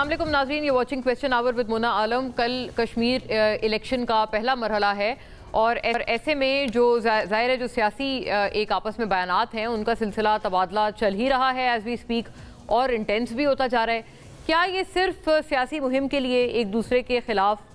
अस्सलाम वालेकुम नाज़रीन, ये वॉचिंग क्वेश्चन आवर विद मुना आलम। कल कश्मीर इलेक्शन का पहला मरहला है और ऐसे में जो ज़ाहिर है जो सियासी एक आपस में बयानात हैं उनका सिलसिला तबादला चल ही रहा है एज वी स्पीक और इंटेंस भी होता जा रहा है। क्या ये सिर्फ सियासी मुहिम के लिए एक दूसरे के खिलाफ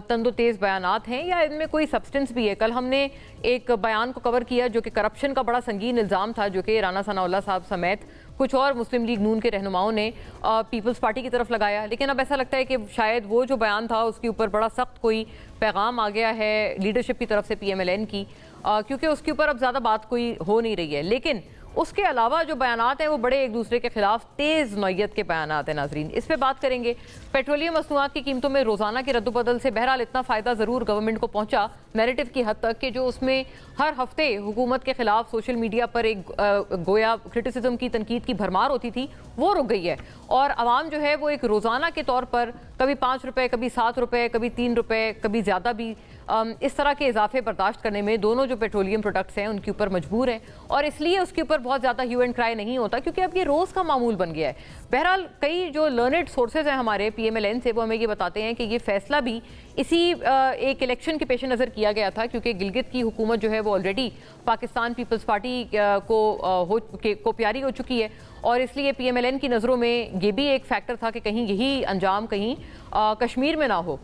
तंदो तेज़ बयानात हैं या इनमें कोई सब्सटेंस भी है? कल हमने एक बयान को कवर किया जो कि करप्शन का बड़ा संगीन इल्ज़ाम था, जो कि राना सनाउल्लाह साहब समेत कुछ और मुस्लिम लीग नून के रहनुमाओं ने पीपल्स पार्टी की तरफ लगाया। लेकिन अब ऐसा लगता है कि शायद वो जो बयान था उसके ऊपर बड़ा सख्त कोई पैगाम आ गया है लीडरशिप की तरफ से PMLN की, क्योंकि उसके ऊपर अब ज़्यादा बात कोई हो नहीं रही है। लेकिन उसके अलावा जो बयानात हैं वो बड़े एक दूसरे के खिलाफ तेज़ नौयत के बयानात हैं। नाजरीन, इस पर बात करेंगे। पेट्रोलियम मसनूआत की कीमतों में रोज़ाना के रद्दबदल से बहरहाल इतना फ़ायदा ज़रूर गवर्नमेंट को पहुंचा नैरेटिव की हद तक कि जो उसमें हर हफ्ते हुकूमत के खिलाफ सोशल मीडिया पर एक गोया क्रिटिसिज्म की तनकीद की भरमार होती थी, वो रुक गई है। और आवाम जो है वो एक रोज़ाना के तौर पर कभी 5 रुपये, कभी 7 रुपये, कभी 3 रुपये, कभी ज़्यादा भी इस तरह के इजाफे बर्दाश्त करने में दोनों जो पेट्रोलियम प्रोडक्ट्स हैं उनके ऊपर मजबूर हैं और इसलिए उसके ऊपर बहुत ज़्यादा ह्यू एंड क्राई नहीं होता, क्योंकि अब ये रोज़ का मामूल बन गया है। बहरहाल कई जो लर्नेड सोर्सेज हैं हमारे PMLN से, वो हमें ये बताते हैं कि ये फैसला भी इसी एक इलेक्शन के पेश नज़र किया गया था, क्योंकि गिलगित की हुकूमत जो है वो ऑलरेडी पाकिस्तान पीपल्स पार्टी को प्यारी हो चुकी है और इसलिए PMLN की नज़रों में ये भी एक फैक्टर था कि कहीं यही अंजाम कहीं कश्मीर में ना हो।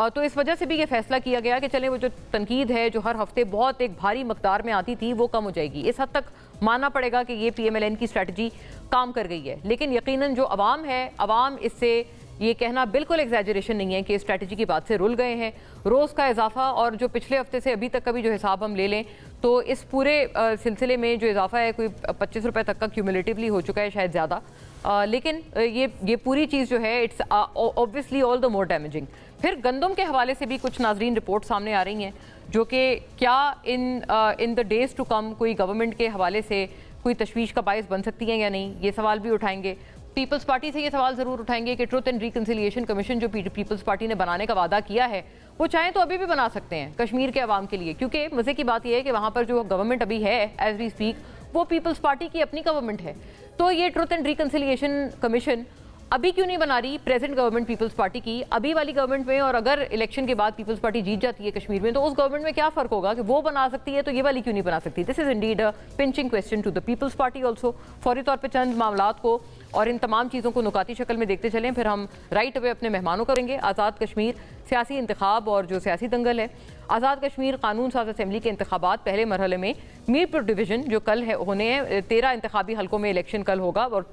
तो इस वजह से भी ये फैसला किया गया कि चलें वो जो तनकीद है जो हर हफ्ते बहुत एक भारी मकदार में आती थी वो कम हो जाएगी। इस हद तक मानना पड़ेगा कि ये PMLN की स्ट्रेटजी काम कर गई है। लेकिन यकीनन जो अवाम है, अवाम इससे ये कहना बिल्कुल एग्जैजरेशन नहीं है कि स्ट्रेटजी की बात से रुल गए हैं। रोज़ का इजाफा और जो पिछले हफ्ते से अभी तक का भी जो हिसाब हम ले लें तो इस पूरे सिलसिले में जो इजाफा है कोई 25 रुपये तक का क्यूमुलेटिवली हो चुका है, शायद ज़्यादा। लेकिन ये पूरी चीज़ जो है it's obviously all the more damaging. फिर गंदम के हवाले से भी कुछ नाजरीन रिपोर्ट सामने आ रही हैं जो कि क्या in the days to come कोई गवर्नमेंट के हवाले से कोई तशवीश का बायस बन सकती हैं या नहीं, ये सवाल भी उठाएंगे। पीपल्स पार्टी से ये सवाल ज़रूर उठाएंगे कि ट्रुथ एंड रिकन्सिलिएशन कमीशन जो पीपल्स पार्टी ने बनाने का वादा किया है वो चाहें तो अभी भी बना सकते हैं कश्मीर के अवाम के लिए, क्योंकि मज़े की बात यह है कि वहाँ पर जो गवर्नमेंट अभी है एज वी स्पीक वो पीपल्स पार्टी की अपनी गवर्नमेंट है। तो ये ट्रुथ एंड रिकन्सिलिएशन कमीशन अभी क्यों नहीं बना रही प्रेजेंट गवर्नमेंट पीपल्स पार्टी की अभी वाली गवर्नमेंट में, और अगर इलेक्शन के बाद पीपल्स पार्टी जीत जाती है कश्मीर में तो उस गवर्नमेंट में क्या फ़र्क होगा कि वो बना सकती है तो ये वाली क्यों नहीं बना सकती? This is indeed a pinching question to the peoples party also. फौरी तौर पर चंद मामलात को और इन तमाम चीज़ों को नुकाती शक्ल में देखते चलें, फिर हम राइट अवे अपने मेहमानों करेंगे। आज़ाद कश्मीर सियासी इंतखाब और जो सियासी दंगल है। आज़ाद कश्मीर कानून साज असम्बली के इंतखाबात पहले मरहले में मीरपुर डिवीज़न जो कल है होने हैं, 13 इंतखाबी हलकों में इलेक्शन कल होगा और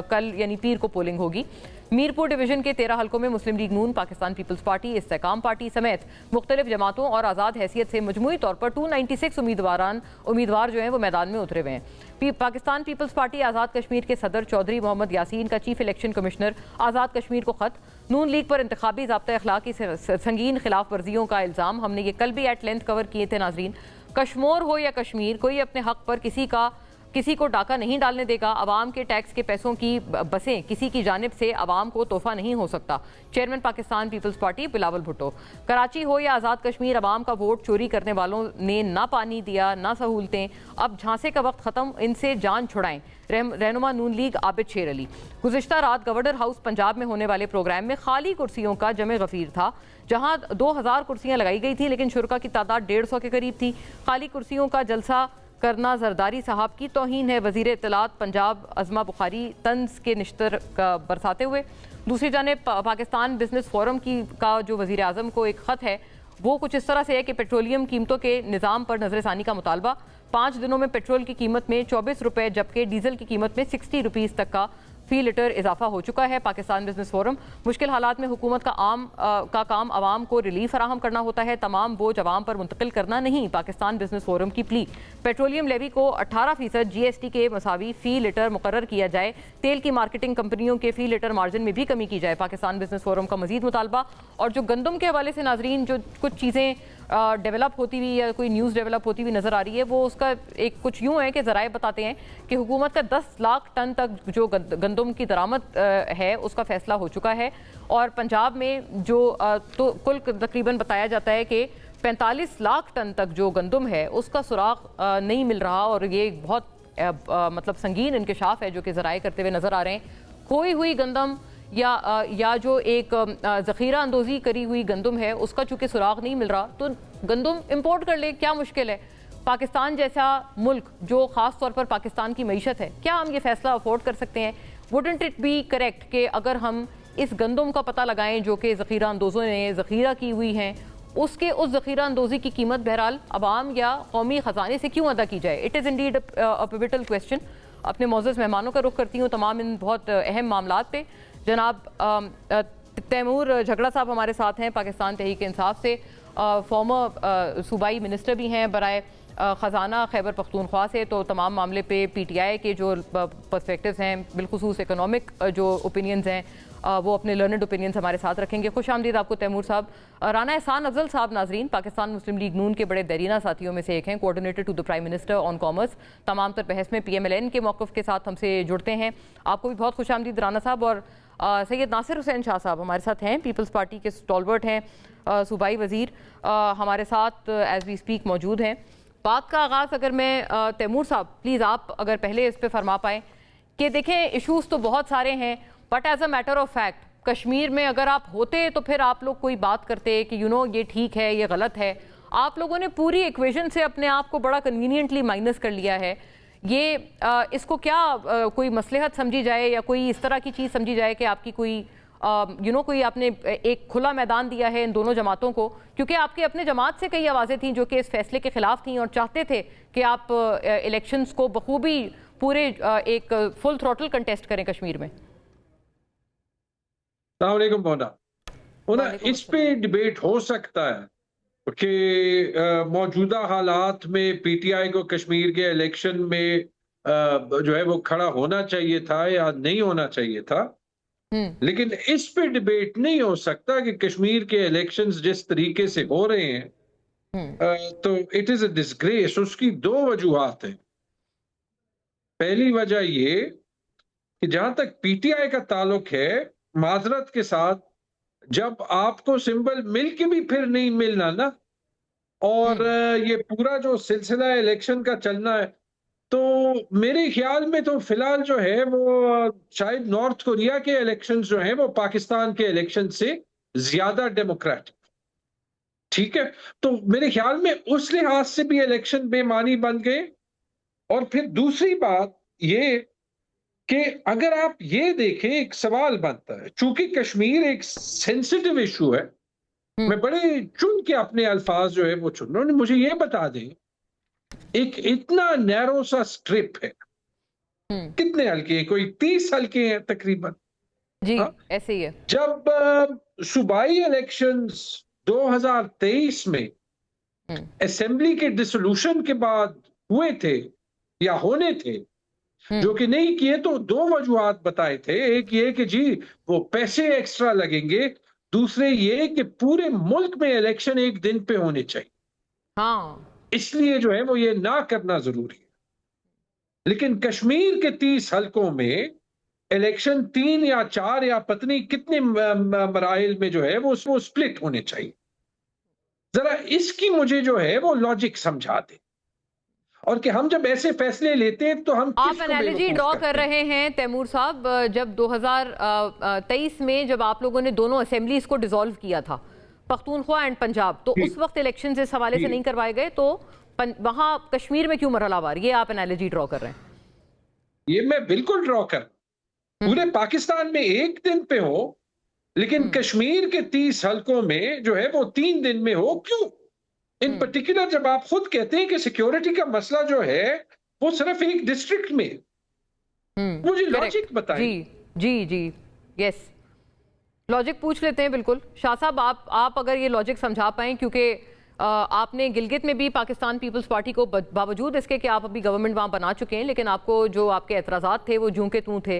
कल यानी पीर को पोलिंग होगी। मीरपुर डिवीज़न के 13 हलकों में मुस्लिम लीग नून, पाकिस्तान पीपल्स पार्टी, इस्तेकाम पार्टी समेत मुख्तलिफ जमातों और आज़ाद हैसियत से मजमूई तौर पर 296 उम्मीदवार जो हैं वो मैदान में उतरे हुए हैं। पाकिस्तान पीपल्स पार्टी आज़ाद कश्मीर के सदर चौधरी मोहम्मद यासीन का chief election commissioner Azad Kashmir को ख़त। नून लीग पर इंतखाबी ज़ाब्ता अखलाक़ी से संगीन खिलाफ वर्जियों का इल्ज़ाम। हमने ये कल भी एट लेंथ कवर किए थे नाजरीन। कश्मीर हो या कश्मीर, कोई अपने हक़ पर किसी को डाका नहीं डालने देगा। अवाम के टैक्स के पैसों की बसें किसी की जानिब से अवाम को तोहफा नहीं हो सकता। Chairman Pakistan peoples party Bilawal Bhutto. Karachi हो या आज़ाद कश्मीर, अवाम का वोट चोरी करने वालों ने ना पानी दिया ना सहूलतें, अब झांसे का वक्त ख़त्म, इनसे जान छुड़ाएं। रहनुमा नून लीग आबिद शेर अली। गुज़िश्ता रात गवर्नर हाउस पंजाब में होने वाले प्रोग्राम में खाली कुर्सियों का जमे गफीर था, जहाँ 2000 कुर्सियाँ लगाई गई थी लेकिन शुरका की तादाद 150 के करीब थी। खाली कुर्सियों का जलसा करना जरदारी साहब की तौहीन है। वज़ीर इत्तलात पंजाब अज़मा बुखारी तंज के निश्तर बरसाते हुए। दूसरी जानिब पाकिस्तान बिजनेस फोरम का जो वज़ीर आज़म को एक ख़त है वो कुछ इस तरह से है कि पेट्रोलियम कीमतों के निज़ाम पर नज़रसानी का मुतालबा। 5 दिनों में पेट्रोल की कीमत में 24 रुपये जबकि डीजल की कीमत में 60 रुपीज़ तक का फ़ी लीटर इजाफा हो चुका है। Pakistan business forum. मुश्किल हालात में हुकूमत का काम आवाम को रिलीफ फराहम करना होता है, तमाम बोझ आवाम पर मुंतकिल करना नहीं। पाकिस्तान बिजनेस फोरम की प्ली। पेट्रोलियम लेवी को 18% GST के मसावी फ़ी लीटर मुकर्रर किया जाए। तेल की मार्केटिंग कंपनियों के फ़ी लीटर मार्जिन में भी कमी की जाए। पाकिस्तान बिजनेस फोरम का मजीद मुतालबा। और जो गंदम के हवाले से नाजरीन जो कुछ चीज़ें डेवलप होती हुई या कोई न्यूज़ डेवलप होती हुई नज़र आ रही है वो उसका एक कुछ यूँ है कि ज़राए बताते हैं कि हुकूमत का 10 लाख टन तक जो गंदम की दरामद है उसका फ़ैसला हो चुका है। और पंजाब में जो तो कुल तकरीबन बताया जाता है कि 45 लाख टन तक जो गंदम है उसका सुराग नहीं मिल रहा और ये बहुत मतलब संगीन इंकशाफ है जो कि ज़राए करते हुए नज़र आ रहे हैं। खोई हुई गंदम या जो एक ज़ख़ीरा अंदोज़ी करी हुई गंदम है उसका चूँकि सुराग नहीं मिल रहा तो गंदम इंपोर्ट कर ले, क्या मुश्किल है। पाकिस्तान जैसा मुल्क जो ख़ास तौर पर पाकिस्तान की मईशत है, क्या हम ये फ़ैसला अफोर्ड कर सकते हैं? वुडंट इट बी करेक्ट कि अगर हम इस गंदम का पता लगाएं जो कि ज़ख़ीरा अंदोज़ों ने ज़ख़ीरा की हुई हैं, उसके उस ज़ख़ीरा अंदोज़ी की कीमत बहरहाल अवाम या कौमी ख़जाने से क्यों अदा की जाए? It is indeed a pivotal question. अपने मौजूद मेहमानों का रुख करती हूँ तमाम इन बहुत अहम मामलात पे। जनाब तैमूर झगड़ा साहब हमारे साथ हैं पाकिस्तान तहरीक इंसाफ से, फॉर्मर सूबाई मिनिस्टर भी हैं बराए ख़जाना खैबर पख्तूनख्वा से। तो तमाम मामले पे PTI के जो पर्सपेक्टिव्स हैं, बिलखुसूस इकोनॉमिक जो ओपिनियंस हैं, वो अपने लर्नड ओपिनियंस हमारे साथ रखेंगे। खुश आमदीद आपको तैमूर साहब। राना एहसान अफजल साहब नाजरीन पाकिस्तान मुस्लिम लीग नून के बड़े दरीना साथियों में से एक हैं, coordinator to the prime minister on commerce. तमाम तर बहस में PMLN के मौक़िफ़ के साथ हमसे जुड़ते हैं। आपको भी बहुत खुश आमदीद राना साहब। और सैयद नासिर हुसैन शाह साहब हमारे साथ हैं, पीपल्स पार्टी के स्टॉलवर्ट हैं, सूबाई वज़ीर हमारे साथ एज वी स्पीक मौजूद हैं। बात का आगाज़ अगर मैं तैमूर साहब प्लीज़ आप अगर पहले इस पर फरमा पाएँ कि देखें इशूज़ तो बहुत सारे हैं, but as a matter of fact Kashmir में अगर आप होते तो फिर आप लोग कोई बात करते कि ये ठीक है, ये गलत है। आप लोगों ने पूरी इक्वेशन से अपने आप को बड़ा कन्वीनियंटली माइनस कर लिया है। ये इसको क्या कोई मसलहत समझी जाए या कोई इस तरह की चीज़ समझी जाए कि आपकी कोई कोई आपने एक खुला मैदान दिया है इन दोनों जमातों को, क्योंकि आपके अपने जमात से कई आवाज़ें थीं जो कि इस फैसले के ख़िलाफ़ थीं और चाहते थे कि आप इलेक्शंस को बखूबी पूरे एक फुल थ्रॉटल कंटेस्ट करें कश्मीर में। मोना इस पे डिबेट हो सकता है कि मौजूदा हालात में PTI को कश्मीर के इलेक्शन में जो है वो खड़ा होना चाहिए था या नहीं होना चाहिए था, लेकिन इस पे डिबेट नहीं हो सकता कि कश्मीर के इलेक्शंस जिस तरीके से हो रहे हैं तो इट इज अ डिसग्रेस। उसकी दो वजूहात हैं। पहली वजह ये कि जहां तक PTI का ताल्लुक है, माजरत के साथ, जब आपको सिंबल मिल के भी फिर नहीं मिलना ना, और ये पूरा जो सिलसिला इलेक्शन का चलना है, तो मेरे ख्याल में तो फिलहाल जो है वो शायद नॉर्थ कोरिया के इलेक्शन जो हैं वो पाकिस्तान के इलेक्शन से ज्यादा डेमोक्रेटिक, ठीक है। तो मेरे ख्याल में उस लिहाज से भी इलेक्शन बेमानी बन गए। और फिर दूसरी बात ये कि अगर आप ये देखें, एक सवाल बनता है, चूंकि कश्मीर एक सेंसिटिव इशू है, मैं बड़े चुन के अपने अल्फाज जो है वो चुन रहा हूं। मुझे ये बता दें, एक इतना नैरो सा स्ट्रिप है, कितने हल्के हैं, कोई 30 हल्के हैं तकरीबन जी, ऐसे ही है। जब सूबाई इलेक्शंस 2023 में असेंबली के डिसोल्यूशन के बाद हुए थे या होने थे, जो कि नहीं किए, तो दो वजूहात बताए थे। एक ये कि जी वो पैसे एक्स्ट्रा लगेंगे, दूसरे ये कि पूरे मुल्क में इलेक्शन एक दिन पे होने चाहिए, इसलिए जो है वो ये ना करना जरूरी है। लेकिन कश्मीर के 30 हलकों में इलेक्शन 3 या 4 या पत्नी कितने मराइल में जो है वो स्प्लिट होने चाहिए। जरा इसकी मुझे जो है वो लॉजिक समझा दे, और कि हम जब ऐसे फैसले लेते हैं तो हम आप एनालॉजी ड्रॉ कर रहे हैं तैमूर साहब, जब 2023 में जब आप लोगों ने दोनों असेंबलीज को डिसॉल्व किया था, पख्तूनख्वा एंड पंजाब, तो उस वक्त इलेक्शन इस हवाले से नहीं करवाए गए, तो वहां कश्मीर में क्यों मरहलावार? ये आप एनालॉजी ड्रॉ कर रहे हैं। ये मैं बिल्कुल ड्रॉ कर, पूरे पाकिस्तान में एक दिन पे हो, लेकिन कश्मीर के 30 हलकों में जो है वो 3 दिन में हो, क्यों? इन पर्टिकुलर जब आप खुद कहते हैं कि सिक्योरिटी का मसला जो है वो सिर्फ एक डिस्ट्रिक्ट में, मुझे लॉजिक बताएं। जी जी जी, यस, लॉजिक पूछ लेते हैं। बिल्कुल शाह साहब, आप अगर ये लॉजिक समझा पाएं, क्योंकि आपने गिलगित में भी पाकिस्तान पीपल्स पार्टी को बावजूद इसके कि आप अभी गवर्नमेंट वहाँ बना चुके हैं, लेकिन आपको जो आपके एतराज़ात थे वो जूं के तूं थे,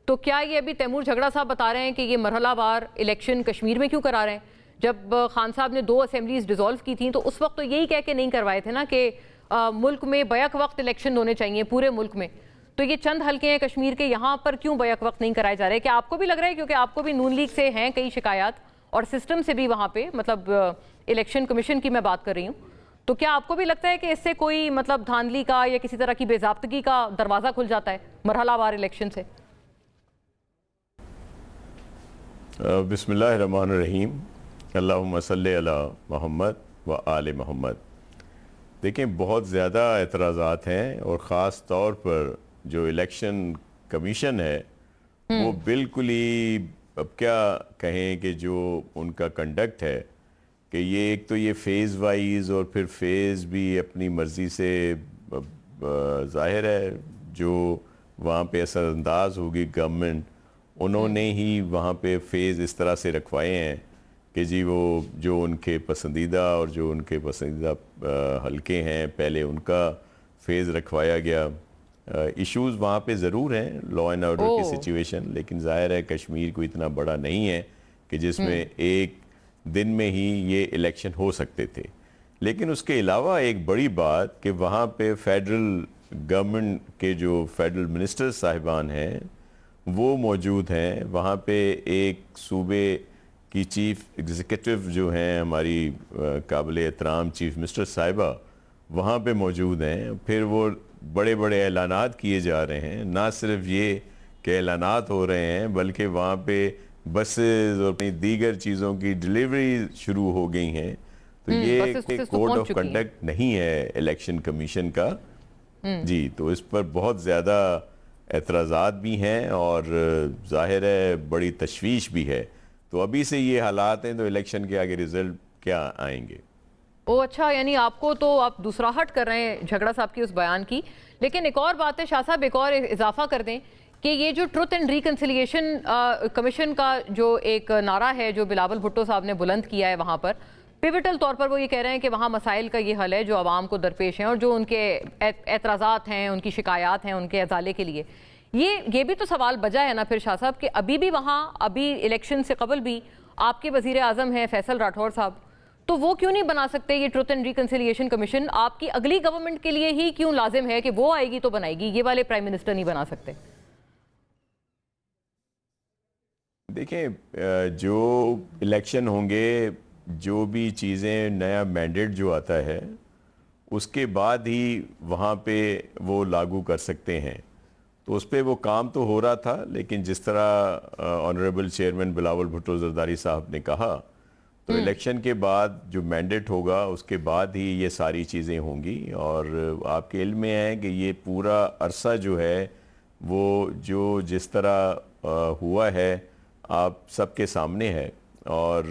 तो क्या ये अभी तैमूर झगड़ा साहब बता रहे हैं कि ये मरहलावार इलेक्शन कश्मीर में क्यों करा रहे हैं? जब खान साहब ने 2 असेंबलीज डिसॉल्व की थी तो उस वक्त तो यही कह के नहीं करवाए थे ना कि मुल्क में बैक वक्त इलेक्शन होने चाहिए पूरे मुल्क में। तो ये चंद हल्के हैं कश्मीर के, यहाँ पर क्यों बैक वक्त नहीं कराए जा रहे? क्या आपको भी लग रहा है, क्योंकि आपको भी नून लीग से हैं कई शिकायत और सिस्टम से भी वहाँ पे, मतलब इलेक्शन कमीशन की मैं बात कर रही हूँ, तो क्या आपको भी लगता है कि इससे कोई मतलब धांधली का या किसी तरह की बेजाब्तगी का दरवाज़ा खुल जाता है मरहलावार इलेक्शन से? बिस्मिल्लाहिर्रहमानिर्रहीम, अल्लाहुम्मा सल्ली अला मोहम्मद व आले मोहम्मद। देखें, बहुत ज़्यादा एतराज़ात हैं और ख़ास तौर पर जो इलेक्शन कमीशन है वो बिल्कुल ही, अब क्या कहें कि जो उनका कंडक्ट है कि ये एक तो ये फ़ेज़ वाइज और फिर फ़ेज़ भी अपनी मर्ज़ी से, ज़ाहिर है जो वहाँ पे असरअंदाज होगी गवर्नमेंट, उन्होंने ही वहाँ पे फ़ेज़ इस तरह से रखवाए हैं कि जी वो जो उनके पसंदीदा और जो उनके पसंदीदा हलके हैं पहले उनका फ़ेज़ रखवाया गया। इश्यूज़ वहाँ पे ज़रूर हैं लॉ एंड ऑर्डर की सिचुएशन, लेकिन ज़ाहिर है कश्मीर को इतना बड़ा नहीं है कि जिसमें एक दिन में ही ये इलेक्शन हो सकते थे। लेकिन उसके अलावा एक बड़ी बात कि वहाँ पे फेडरल गवर्नमेंट के जो फेडरल मिनिस्टर साहिबान हैं वो मौजूद हैं। वहाँ पे एक सूबे की चीफ एग्जीक्यूटिव जो हैं हमारी काबिल एहतराम चीफ मिनिस्टर साहिबा वहाँ पे मौजूद हैं। फिर वो बड़े बड़े ऐलानात किए जा रहे हैं, ना सिर्फ ये कि ऐलानात हो रहे हैं बल्कि वहाँ पे बसेस और अपनी दीगर चीज़ों की डिलीवरी शुरू हो गई हैं। तो ये कोड ऑफ कंडक्ट नहीं है इलेक्शन कमीशन का जी। तो इस पर बहुत ज़्यादा एतराज़ात भी हैं और ज़ाहिर है बड़ी तशवीश भी है। तो अभी से ये हालात हैं तो इलेक्शन के आगे रिजल्ट क्या आएंगे। ओ अच्छा, यानी आपको तो आप दूसराहट कर रहे हैं झगड़ा साहब की उस बयान की। लेकिन एक और बात है शाह साहब, एक और इजाफा कर दें कि ये जो ट्रुथ एंड रिकन्सिलिएशन कमीशन का जो एक नारा है जो बिलावल भुट्टो साहब ने बुलंद किया है, वहाँ पर पिवटल तौर पर वो ये कह रहे हैं कि वहाँ मसाइल का ये हल है जो आवाम को दरपेश हैं और जो उनके एतराज़ात हैं, उनकी शिकायत हैं, उनके अजाले के लिए। ये भी तो सवाल बजा है ना फिर शाह साहब कि अभी भी वहाँ, अभी इलेक्शन से कबल भी आपके वज़ीर आज़म हैं फैसल राठौर साहब, तो वो क्यों नहीं बना सकते ये ट्रुथ एंड रिकन्सिलिएशन कमीशन? आपकी अगली गवर्नमेंट के लिए ही क्यों लाजिम है कि वो आएगी तो बनाएगी, ये वाले प्राइम मिनिस्टर नहीं बना सकते? देखें, जो इलेक्शन होंगे, जो भी चीज़ें, नया मैंडेट जो आता है उसके बाद ही वहाँ पे वो लागू कर सकते हैं। तो उस पर वो काम तो हो रहा था, लेकिन जिस तरह ऑनरेबल चेयरमैन बिलावल भुट्टो जरदारी साहब ने कहा, तो इलेक्शन के बाद जो मैंडेट होगा उसके बाद ही ये सारी चीज़ें होंगी। और आपके इल्म में है कि ये पूरा अरसा जो है वो जो जिस तरह हुआ है आप सबके सामने है, और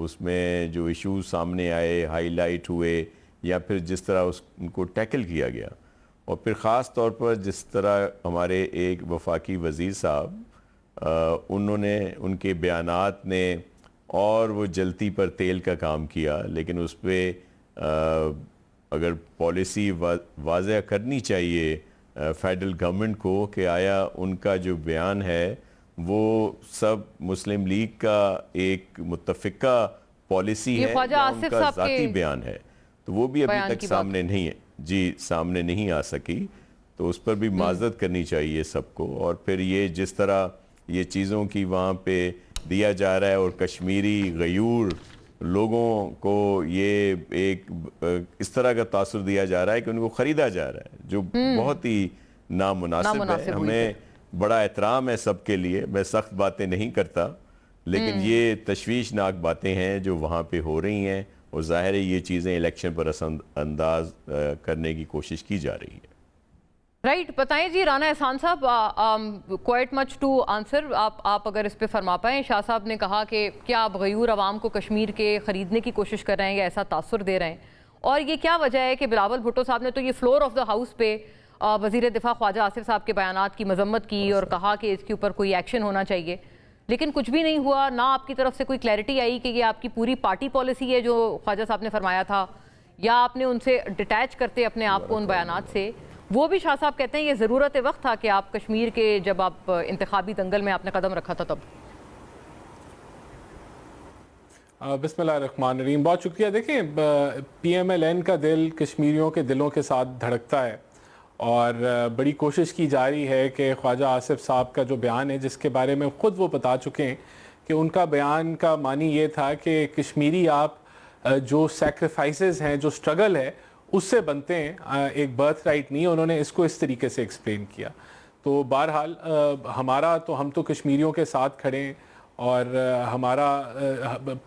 उसमें जो इश्यूज सामने आए, हाईलाइट हुए, या फिर जिस तरह उनको टैकल किया गया, और फिर ख़ास तौर पर जिस तरह हमारे एक वफाकी वज़ीर साहब उन्होंने, उनके बयानात ने और वो जलती पर तेल का काम किया। लेकिन उस पर अगर पॉलिसी वाज़ह करनी चाहिए फेडरल गवर्नमेंट को कि आया उनका जो बयान है वो सब मुस्लिम लीग का एक मुत्तफ़िका पॉलिसी है या उनका ज़ाती बयान है, तो वो भी अभी तक सामने नहीं है जी, सामने नहीं आ सकी। तो उस पर भी माज़रत करनी चाहिए सबको। और फिर ये जिस तरह ये चीज़ों की वहाँ पे दिया जा रहा है और कश्मीरी गयूर लोगों को ये एक इस तरह का तासुर दिया जा रहा है कि उनको ख़रीदा जा रहा है, जो बहुत ही नामुनासिब है। हमें बड़ा एहतराम है सबके लिए, मैं सख्त बातें नहीं करता, लेकिन ये तशवीशनाक बातें हैं जो वहाँ पे हो रही हैं, और ज़ाहिर है ये चीज़ें इलेक्शन पर असरअंदाज करने की कोशिश की जा रही है। राइट, बताएं जी राना एहसान साहब, क्वाइट मच टू आंसर, आप अगर इस पे फरमा पाएं। शाह साहब ने कहा कि क्या आप गयूर अवाम को कश्मीर के ख़रीदने की कोशिश कर रहे हैं या ऐसा तासुर दे रहे हैं, और ये क्या वजह है कि बिलावल भुट्टो साहब ने तो ये फ्लोर ऑफ द हाउस पे वज़ीर दिफा ख्वाजा आसिफ साहब के बयानात की मजम्मत की और कहा कि इसके ऊपर कोई एक्शन होना चाहिए, लेकिन कुछ भी नहीं हुआ। ना आपकी तरफ से कोई क्लैरिटी आई कि ये आपकी पूरी पार्टी पॉलिसी है जो ख्वाजा साहब ने फरमाया था, या आपने उनसे डिटैच करते अपने आप को उन बयानात से। वो भी शाह साहब कहते हैं ये ज़रूरत वक्त था कि आप कश्मीर के, जब आप इंतखाबी दंगल में आपने कदम रखा था तब। बिस्मिल्लाहिर्रहमानिर्रहीम, बहुत शुक्रिया। देखें, PMLN का दिल कश्मीरियों के दिलों के साथ धड़कता है और बड़ी कोशिश की जा रही है कि ख्वाजा आसिफ साहब का जो बयान है, जिसके बारे में ख़ुद वो बता चुके हैं कि उनका बयान का मानी ये था कि कश्मीरी आप जो सेक्रीफाइसेस हैं, जो स्ट्रगल है, उससे बनते हैं, एक बर्थ राइट नहीं। उन्होंने इसको इस तरीके से एक्सप्लेन किया। तो बहरहाल हमारा तो, हम तो कश्मीरियों के साथ खड़े हैं और हमारा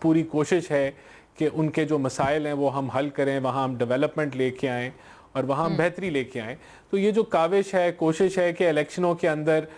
पूरी कोशिश है कि उनके जो मसाइल हैं वो हम हल करें, वहाँ हम डेवलपमेंट लेके आएँ और वहाँ हम बेहतरी लेके आएँ। तो ये जो काविश है, कोशिश है कि इलेक्शनों के अंदर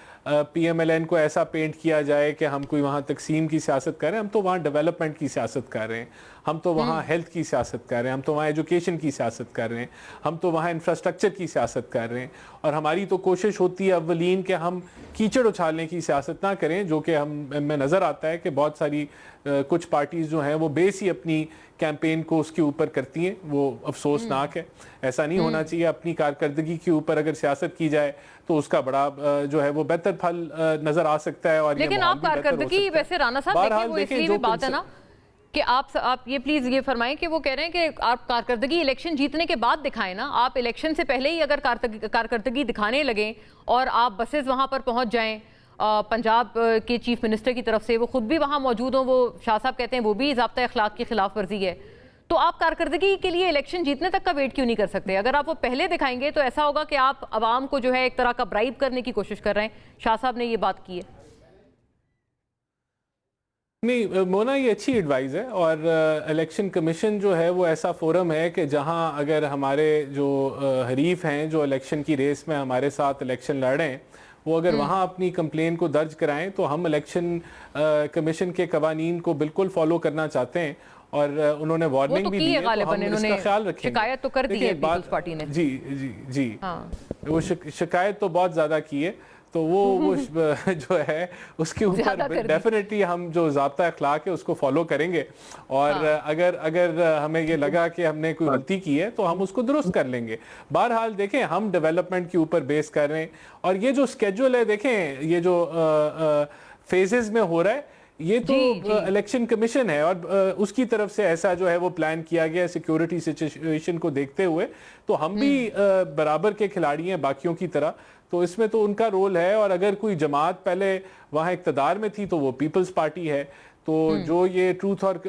PMLN को ऐसा पेंट किया जाए कि हम कोई वहाँ तकसीम की सियासत कर रहे हैं, हम तो वहाँ डेवलपमेंट की सियासत कर रहे हैं, हम तो वहाँ हेल्थ की सियासत कर रहे हैं, हम तो वहाँ एजुकेशन की सियासत कर रहे हैं, हम तो वहाँ इंफ्रास्ट्रक्चर की सियासत कर रहे हैं। और हमारी तो कोशिश होती है अव्वलीन कि हम कीचड़ उछालने की सियासत ना करें, जो कि हमें नज़र आता है कि बहुत सारी कुछ पार्टीज़ जो हैं वो बेस ही अपनी कैंपेन को उसके ऊपर करती हैं। वो अफसोसनाक है, ऐसा नहीं होना चाहिए। अपनी कारकर्दगी के ऊपर अगर सियासत की जाए तो उसका बड़ा जो है वो बेहतर फल नजर आ सकता है। और लेकिन आप कारकर्दगी, वैसे राणा साहब देखिए, वो इसलिए भी बात है ना कि आप ये प्लीज ये फरमाएं कि वो कह रहे हैं कि आप कारकर्दगी इलेक्शन जीतने के बाद दिखाएं ना। आप इलेक्शन से पहले ही अगर कारकर्दगी दिखाने लगे और आप बसेस वहां पर पहुंच जाएं, पंजाब के चीफ मिनिस्टर की तरफ से वो खुद भी वहां मौजूद हों, वो शाह साहब कहते हैं वो भी ज़ाब्ता अखलाक की खिलाफ वर्जी है, तो आप कारकर्दगी के लिए इलेक्शन जीतने तक का वेट क्यों नहीं कर सकते? अगर आप वो पहले दिखाएंगे तो ऐसा होगा कि आप आवाम को जो है एक तरह का ब्राइब करने की कोशिश कर रहे हैं। शाह साहब ने ये बात की है। नहीं मोना, ये अच्छी एडवाइस है। और इलेक्शन कमीशन जो है वो ऐसा फोरम है कि जहां अगर हमारे जो हरीफ हैं जो इलेक्शन की रेस में हमारे साथ इलेक्शन लड़ रहे हैं, वो अगर वहाँ अपनी कंप्लेन को दर्ज कराएं तो हम इलेक्शन कमीशन के कवानीन को बिल्कुल फॉलो करना चाहते हैं। और उन्होंने वार्निंग भी दी है, तो हम इसका ख्याल रखेंगे। शिकायत तो कर दी है पीपल्स पार्टी ने। जी जी जी, वो शिकायत तो बहुत ज़्यादा की है, तो वो जो है उसके ऊपर डेफिनेटली हम जो ज़ाब्ता अखलाक है उसको फॉलो करेंगे। और अगर हमें ये लगा कि हमने कोई गलती की है तो हम उसको दुरुस्त कर लेंगे। बहरहाल देखें, हम डेवलपमेंट के ऊपर बेस कर रहे हैं, और ये जो स्केड्यूल है देखें, ये जो फेजेस में हो रहा है, ये तो इलेक्शन कमीशन है और उसकी तरफ से ऐसा जो है वो प्लान किया गया सिक्योरिटी सिचुएशन को देखते हुए। तो हम भी बराबर के खिलाड़ी हैं बाकियों की तरह, तो इसमें तो उनका रोल है। और अगर कोई जमात पहले वहाँ इक़्तिदार में थी तो वो पीपल्स पार्टी है। तो जो ये ट्रूथ और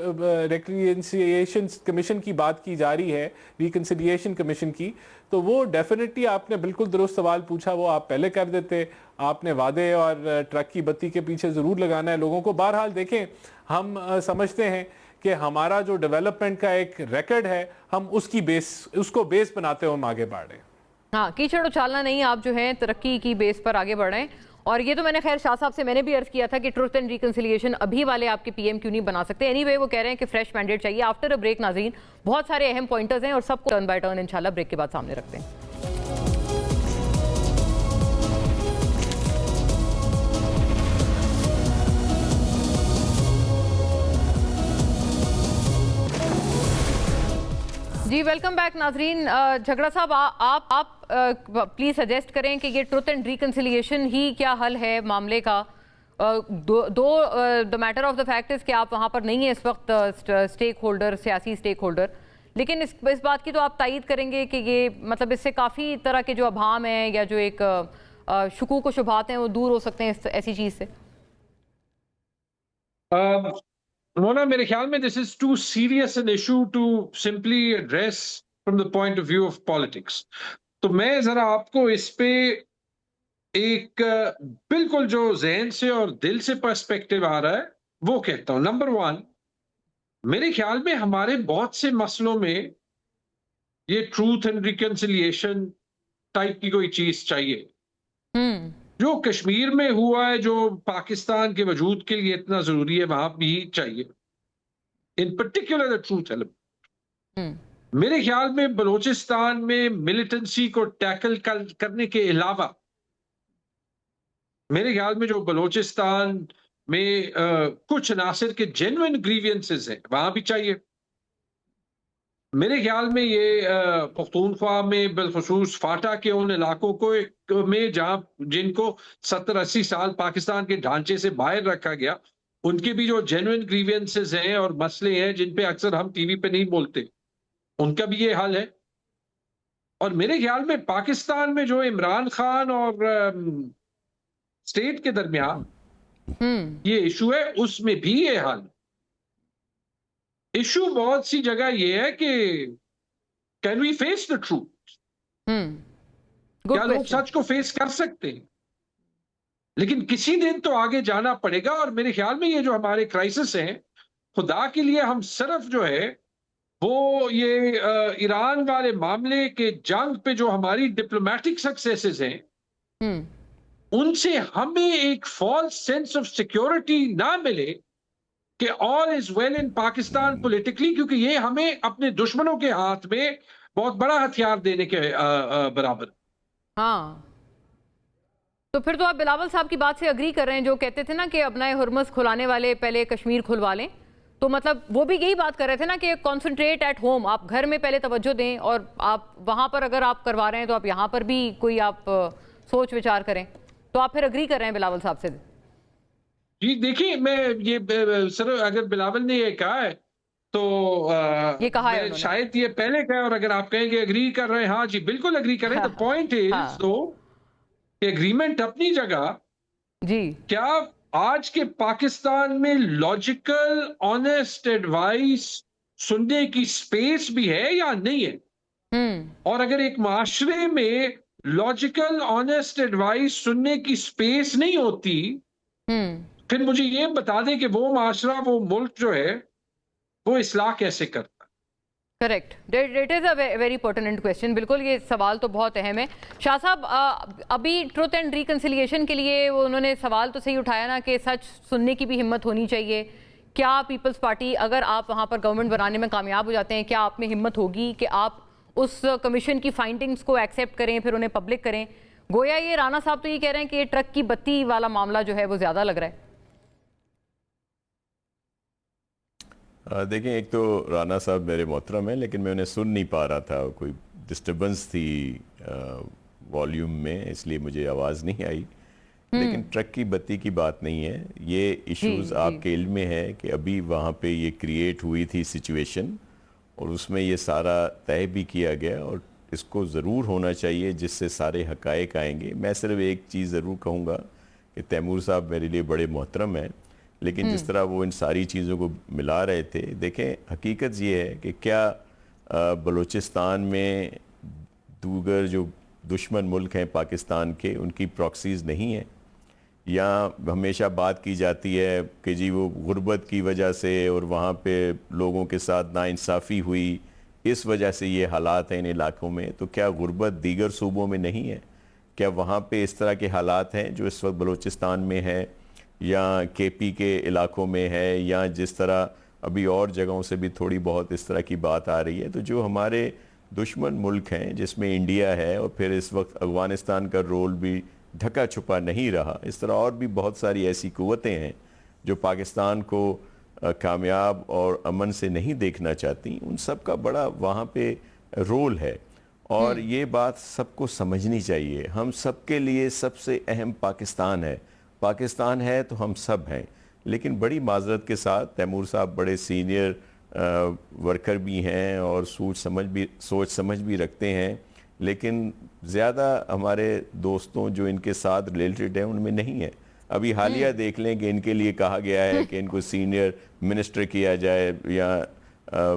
रिकन्सिलिएशन कमीशन की बात की जा रही है, रिकन्सिलिएशन कमीशन की, तो वो डेफिनेटली आपने बिल्कुल दुरुस्त सवाल पूछा, वो आप पहले कर देते। आपने वादे और ट्रक की बत्ती के पीछे ज़रूर लगाना है लोगों को। बहरहाल देखें, हम समझते हैं कि हमारा जो डेवलपमेंट का एक रिकॉर्ड है, हम उसको बेस बनाते हुए हम आगे बढ़ रहे हैं। हाँ, कीचड़ उछालना नहीं, आप जो है तरक्की की बेस पर आगे बढ़ रहे हैं। और ये तो मैंने खैर शाह साहब से मैंने भी अर्ज किया था कि ट्रुथ एंड रिकन्सिलिएशन अभी वाले आपके पीएम क्यों नहीं बना सकते। एनीवे, वो कह रहे हैं कि फ्रेश मैंडेट चाहिए। आफ्टर अ ब्रेक नाज़रीन, बहुत सारे अहम पॉइंटर्स हैं और सबको टर्न बाय टर्न इंशाल्लाह ब्रेक के बाद सामने रखते हैं। जी वेलकम बैक नाजरीन। झगड़ा साहब, आप प्लीज सजेस्ट करें कि ये ट्रुथ एंड रिकन्सिलिएशन ही क्या हल है मामले का? The matter of the fact is कि आप वहाँ पर नहीं है इस वक्त स्टेक होल्डर, सियासी स्टेक होल्डर, लेकिन इस बात की तो आप तायीद करेंगे कि ये मतलब इससे काफ़ी तरह के जो अभाम हैं या जो एक शुकूक व शुबहात हैं वो दूर हो सकते हैं ऐसी चीज़ से। मोना, मेरे ख्याल में this is too serious an issue to simply address from the point of view of politics. तो मैं जरा आपको इस पे एक बिल्कुल जो जहन से और दिल से पर्सपेक्टिव आ रहा है वो कहता हूं। नंबर वन, मेरे ख्याल में हमारे बहुत से मसलों में ये ट्रूथ एंड रिकन्सिलिएशन टाइप की कोई चीज चाहिए। जो कश्मीर में हुआ है, जो पाकिस्तान के वजूद के लिए इतना जरूरी है, वहां भी चाहिए, इन पर्टिकुलर द ट्रूथ एलिमेंट। मेरे ख्याल में बलूचिस्तान में मिलिटेंसी को टैकल करने के अलावा मेरे ख्याल में जो बलूचिस्तान में कुछ अनासिर के जेन्युइन ग्रीवियंसेस हैं, वहां भी चाहिए। मेरे ख्याल में ये पख्तूनख्वा में बिलखुसूस फाटा के उन इलाकों को में जहां जिनको 70-80 साल पाकिस्तान के ढांचे से बाहर रखा गया, उनके भी जो जेन्युइन ग्रीवियंसेस हैं और मसले हैं जिन पे अक्सर हम टीवी पे नहीं बोलते, उनका भी ये हाल है। और मेरे ख्याल में पाकिस्तान में जो इमरान खान और स्टेट के दरमियान ये इशू है, उसमें भी ये हाल। इशू बहुत सी जगह ये है कि can we face the truth? क्या लोग सच को फेस कर सकते हैं? लेकिन किसी दिन तो आगे जाना पड़ेगा। और मेरे ख्याल में ये जो हमारे क्राइसिस हैं, खुदा के लिए हम सिर्फ जो है वो ये ईरान वाले मामले के जंग पे जो हमारी डिप्लोमेटिक सक्सेसेस हैं, उनसे हमें एक फॉल्स सेंस ऑफ सिक्योरिटी ना मिले कि all is well in Pakistan politically, क्योंकि ये हमें अपने दुश्मनों के हाथ में बहुत बड़ा हथियार देने के बराबर। हाँ, तो फिर तो आप बिलावल साहब की बात से अग्री कर रहे हैं, जो कहते थे ना कि अपना हुर्मस खुलाने वाले पहले कश्मीर खुलवा लें। तो मतलब वो भी यही बात कर रहे थे ना कि कॉन्सेंट्रेट एट होम, आप घर में पहले तवज्जो दें, और आप वहां पर अगर आप करवा रहे हैं तो आप यहाँ पर भी कोई आप सोच विचार करें। तो आप फिर अग्री कर रहे हैं बिलावल साहब से? जी देखिए, मैं ये सर, अगर बिलावल ने ये कहा है तो ये कहा है मैं उन्होंने। शायद ये पहले कहा, और अगर आप कहेंगे अग्री कर रहे हैं, हाँ जी बिल्कुल अग्री करें। द पॉइंट इज हाँ तो एग्रीमेंट अपनी जगह, जी। क्या आज के पाकिस्तान में लॉजिकल ऑनेस्ट एडवाइस सुनने की स्पेस भी है या नहीं है? और अगर एक माशरे में लॉजिकल ऑनेस्ट एडवाइस सुनने की स्पेस नहीं होती, फिर मुझे ये बता दें कि वो माशरा, वो मुल्क जो है, वो इस्लाह कैसे करता? Correct, it is a very pertinent question. बिल्कुल, ये सवाल तो बहुत अहम है। शाह साहब, अभी ट्रुथ एंड रिकन्सिलिएशन के लिए वो उन्होंने सवाल तो सही उठाया ना कि सच सुनने की भी हिम्मत होनी चाहिए। क्या पीपल्स पार्टी, अगर आप वहाँ पर गवर्नमेंट बनाने में कामयाब हो जाते हैं, क्या आप में हिम्मत होगी कि आप उस कमीशन की फाइंडिंग्स को एक्सेप्ट करें, फिर उन्हें पब्लिक करें? गोया ये राणा साहब तो ये कह रहे हैं कि ये ट्रक की बत्ती वाला मामला जो है वो ज़्यादा लग रहा है। देखें, एक तो राणा साहब मेरे मोहतरम हैं, लेकिन मैं उन्हें सुन नहीं पा रहा था, कोई डिस्टर्बेंस थी वॉल्यूम में, इसलिए मुझे आवाज़ नहीं आई। लेकिन ट्रक की बत्ती की बात नहीं है, ये इश्यूज़ आपके इल्म में है कि अभी वहाँ पे ये क्रिएट हुई थी सिचुएशन, और उसमें ये सारा तय भी किया गया, और इसको ज़रूर होना चाहिए जिससे सारे हक़ाइक़ आएंगे। मैं सिर्फ एक चीज़ ज़रूर कहूँगा कि तैमूर साहब मेरे लिए बड़े मोहतरम हैं, लेकिन जिस तरह वो इन सारी चीज़ों को मिला रहे थे, देखें हकीकत ये है कि क्या बलूचिस्तान में दूसर जो दुश्मन मुल्क हैं पाकिस्तान के, उनकी प्रॉक्सीज़ नहीं हैं? या हमेशा बात की जाती है कि जी वो गुर्बत की वजह से और वहाँ पे लोगों के साथ नाइंसाफ़ी हुई, इस वजह से ये हालात हैं इन इलाकों में। तो क्या गुर्बत दीगर सूबों में नहीं है? क्या वहाँ पे इस तरह के हालात हैं जो इस वक्त बलूचिस्तान में है, या केपी के इलाकों में है, या जिस तरह अभी और जगहों से भी थोड़ी बहुत इस तरह की बात आ रही है? तो जो हमारे दुश्मन मुल्क हैं, जिसमें इंडिया है, और फिर इस वक्त अफ़गानिस्तान का रोल भी ढका छुपा नहीं रहा, इस तरह और भी बहुत सारी ऐसी क़ुव्वतें हैं जो पाकिस्तान को कामयाब और अमन से नहीं देखना चाहती, उन सब का बड़ा वहाँ पे रोल है। और ये बात सबको समझनी चाहिए। हम सब के लिए सबसे अहम पाकिस्तान है। पाकिस्तान है तो हम सब हैं। लेकिन बड़ी माजरत के साथ, तैमूर साहब बड़े सीनियर वर्कर भी हैं और सोच समझ भी रखते हैं, लेकिन ज़्यादा हमारे दोस्तों जो इनके साथ रिलेटेड हैं उनमें नहीं है। अभी हालिया देख लें कि इनके लिए कहा गया है कि इनको सीनियर मिनिस्टर किया जाए, या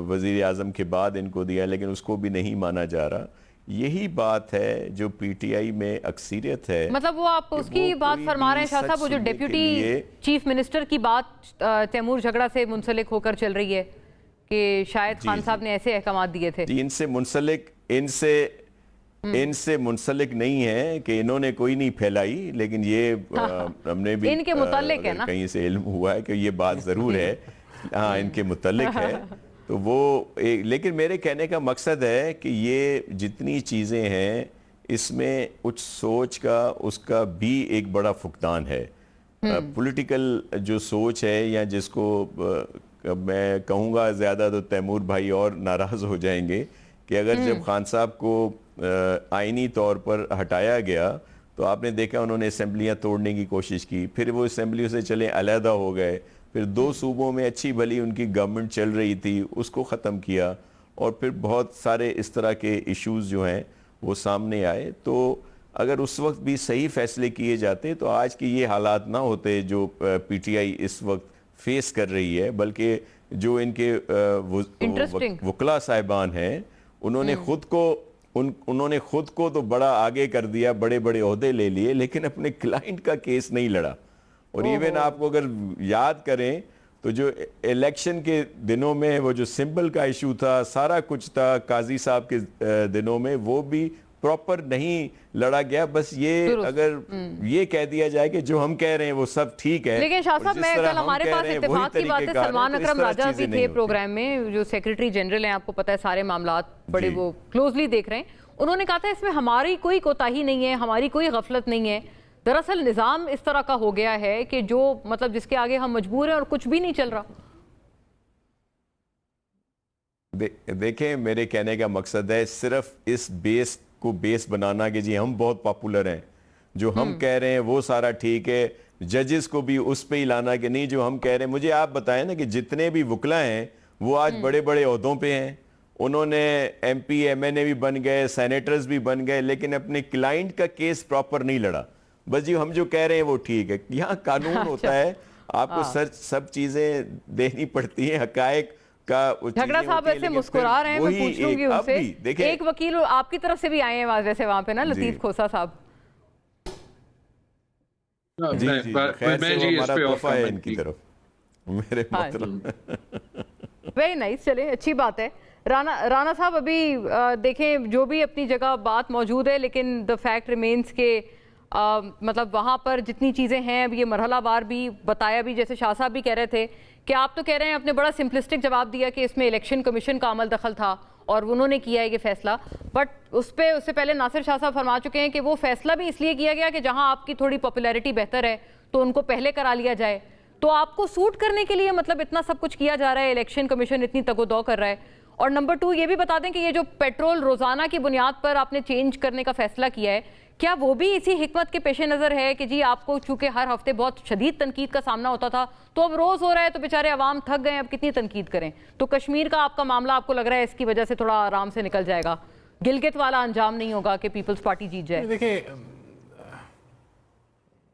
वज़ीर आज़म के बाद इनको दिया, लेकिन उसको भी नहीं माना जा रहा। यही बात है जो पीटीआई में अक्सरियत है। मतलब वो आप उसकी बात फरमा रहे हैं शाह साहब, वो जो डिप्यूटी चीफ मिनिस्टर की बात तैमूर झगड़ा से मुंसलिक होकर चल रही है कि शायद खान साहब ने ऐसे अहकाम दिए थे। इनसे मुंसलिक नहीं है कि इन्होंने कोई नहीं फैलाई, लेकिन ये हमने भी इनके मुतल्लिक है ना, कहीं से इल्म हुआ है कि ये बात ज़रूर है। हाँ, इनके मुतल्लिक है। तो वो लेकिन मेरे कहने का मकसद है कि ये जितनी चीज़ें हैं, इसमें कुछ सोच का, उसका भी एक बड़ा फुकदान है। पॉलिटिकल जो सोच है, या जिसको मैं कहूँगा ज़्यादा तो तैमूर भाई और नाराज़ हो जाएंगे कि अगर जब खान साहब को आइनी तौर पर हटाया गया, तो आपने देखा उन्होंने असेंबलियाँ तोड़ने की कोशिश की, फिर वो असेंबलियों से चले अलहदा हो गए, फिर 2 सूबों में अच्छी भली उनकी गवर्नमेंट चल रही थी, उसको ख़त्म किया, और फिर बहुत सारे इस तरह के इश्यूज़ जो हैं वो सामने आए। तो अगर उस वक्त भी सही फैसले किए जाते तो आज के ये हालात ना होते जो पीटीआई इस वक्त फेस कर रही है, बल्कि जो इनके वकला साहिबान हैं, उन्होंने ख़ुद को उन्होंने खुद को तो बड़ा आगे कर दिया, बड़े बड़े ओहदे ले लिए, लेकिन अपने क्लाइंट का केस नहीं लड़ा। और इवन आपको अगर याद करें तो जो इलेक्शन के दिनों में वो जो सिंबल का इशू था, सारा कुछ था, काजी साहब के दिनों में वो भी प्रॉपर नहीं लड़ा गया। बस ये अगर ये कह दिया जाए कि जो हम कह रहे हैं वो सब ठीक है। लेकिन शाह साहब, मैं कल हमारे पास इत्तेफाक की बात है, सलमान अकरम राजा भी थे प्रोग्राम में, जो सेक्रेटरी जनरल हैं, आपको पता है सारे मामलात बड़े वो क्लोजली देख रहे हैं। उन्होंने कहा था इसमें हमारी कोई कोताही नहीं है, हमारी कोई गफलत नहीं है। दरअसल निजाम इस तरह का हो गया है कि जो मतलब जिसके आगे हम मजबूर हैं और कुछ भी नहीं चल रहा। देखें, मेरे कहने का मकसद है सिर्फ इस बेस को बेस बनाना कि जी हम बहुत पॉपुलर हैं, जो हम कह रहे हैं वो सारा ठीक है, जजेस को भी उस पे ही लाना कि नहीं जो हम कह रहे हैं। मुझे आप बताएं ना कि जितने भी वकला हैं वो आज बड़े बड़े ओहदों पे हैं, उन्होंने MP MNA भी बन गए, सेनेटर्स भी बन गए, लेकिन अपने क्लाइंट का केस प्रॉपर नहीं लड़ा। बस जी हम जो कह रहे हैं वो ठीक है। यहाँ कानून होता है, आपको सब चीजें देनी पड़ती हैं, हकायक का। झगड़ा साहब ऐसे मुस्कुरा रहे हैं, मैं पूछ लूंगी उनसे। एक वकील आपकी तरफ से भी आए हैं वैसे वहां पे ना, लतीफ खोसा साहब। जी जी, मैं जी हमारा तोहफा है इनकी तरफ, मेरे मतलब। वेरी नाइस, चले अच्छी बात है। राना साहब, अभी देखें जो भी अपनी जगह बात मौजूद है, लेकिन द फैक्ट रिमेन्स के मतलब वहाँ पर जितनी चीज़ें हैं, अब ये मरहलावार भी बताया भी, जैसे शाह साहब भी कह रहे थे कि आप तो कह रहे हैं, आपने बड़ा सिंपलिस्टिक जवाब दिया कि इसमें इलेक्शन कमीशन का अमल दखल था और उन्होंने किया है ये फैसला। बट उससे पहले नासिर शाह साहब फरमा चुके हैं कि वो फैसला भी इसलिए किया गया कि जहाँ आपकी थोड़ी पॉपुलैरिटी बेहतर है तो उनको पहले करा लिया जाए। तो आपको सूट करने के लिए मतलब इतना सब कुछ किया जा रहा है, इलेक्शन कमीशन इतनी तगोदौ कर रहा है। और नंबर 2 ये भी बता दें कि ये जो पेट्रोल रोजाना की बुनियाद पर आपने चेंज करने का फैसला किया है, क्या वो भी इसी हिकमत के पेश नज़र है कि जी आपको चूंकि हर हफ्ते बहुत शदीद तनकीद का सामना होता था, तो अब रोज़ हो रहा है, तो बेचारे अवाम थक गए, अब कितनी तनकीद करें। तो कश्मीर का आपका मामला आपको लग रहा है इसकी वजह से थोड़ा आराम से निकल जाएगा, गिलगित वाला अंजाम नहीं होगा कि पीपल्स पार्टी जीत जाए। देखिए,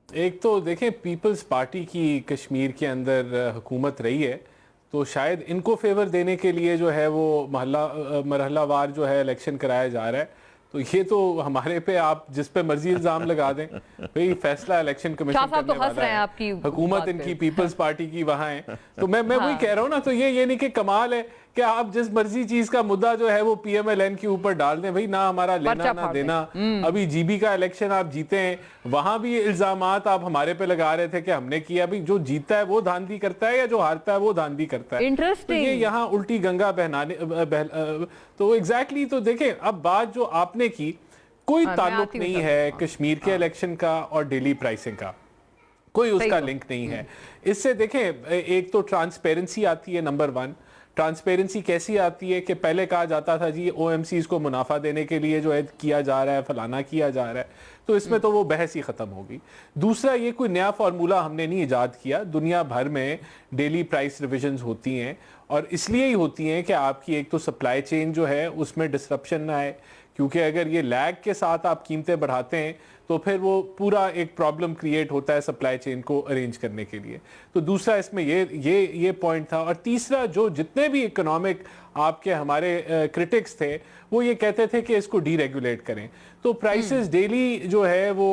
एक तो देखें पीपल्स पार्टी की कश्मीर के अंदर हुकूमत रही है, तो शायद इनको फेवर देने के लिए जो है वो मरहलावार जो है इलेक्शन कराया जा रहा है। तो ये तो हमारे पे आप जिस पे मर्जी इल्जाम लगा दें, भाई फैसला इलेक्शन कमीशन करने वाला है, हुकूमत इनकी पीपल्स पार्टी की वहां है। तो मैं वही कह रहा हूँ ना, तो ये नहीं कि कमाल है कि आप जिस मर्जी चीज का मुद्दा जो है वो PMLN के ऊपर डाल दें, भाई ना हमारा लेना ना देना। अभी GB का इलेक्शन आप जीते हैं, वहां भी इल्जामात आप हमारे पे लगा रहे थे कि हमने किया। भाई जो जीतता है वो धांधली करता है या जो हारता है वो धांधली करता है। इंटरेस्टिंग। तो ये यहाँ उल्टी गंगा तो एग्जैक्टली। तो देखें, अब बात जो आपने की, कोई ताल्लुक नहीं है कश्मीर के इलेक्शन का और डेली प्राइसिंग का, कोई उसका लिंक नहीं है इससे। देखें, एक तो ट्रांसपेरेंसी आती है, नंबर 1। ट्रांसपेरेंसी कैसी आती है कि पहले कहा जाता था जी OMCs को मुनाफा देने के लिए जो है किया जा रहा है, फलाना किया जा रहा है, तो इसमें तो वो बहस ही खत्म होगी। दूसरा, ये कोई नया फार्मूला हमने नहीं इजाद किया, दुनिया भर में डेली प्राइस रिविजन्स होती हैं और इसलिए ही होती हैं कि आपकी एक तो सप्लाई चेन जो है उसमें डिसरप्शन ना आए, क्योंकि अगर ये लैग के साथ आप कीमतें बढ़ाते हैं तो फिर वो पूरा एक प्रॉब्लम क्रिएट होता है सप्लाई चेन को अरेंज करने के लिए। तो दूसरा इसमें ये पॉइंट था। और तीसरा, जो जितने भी इकोनॉमिक आपके हमारे क्रिटिक्स थे वो ये कहते थे कि इसको डीरेगुलेट करें। तो प्राइसेस डेली जो है वो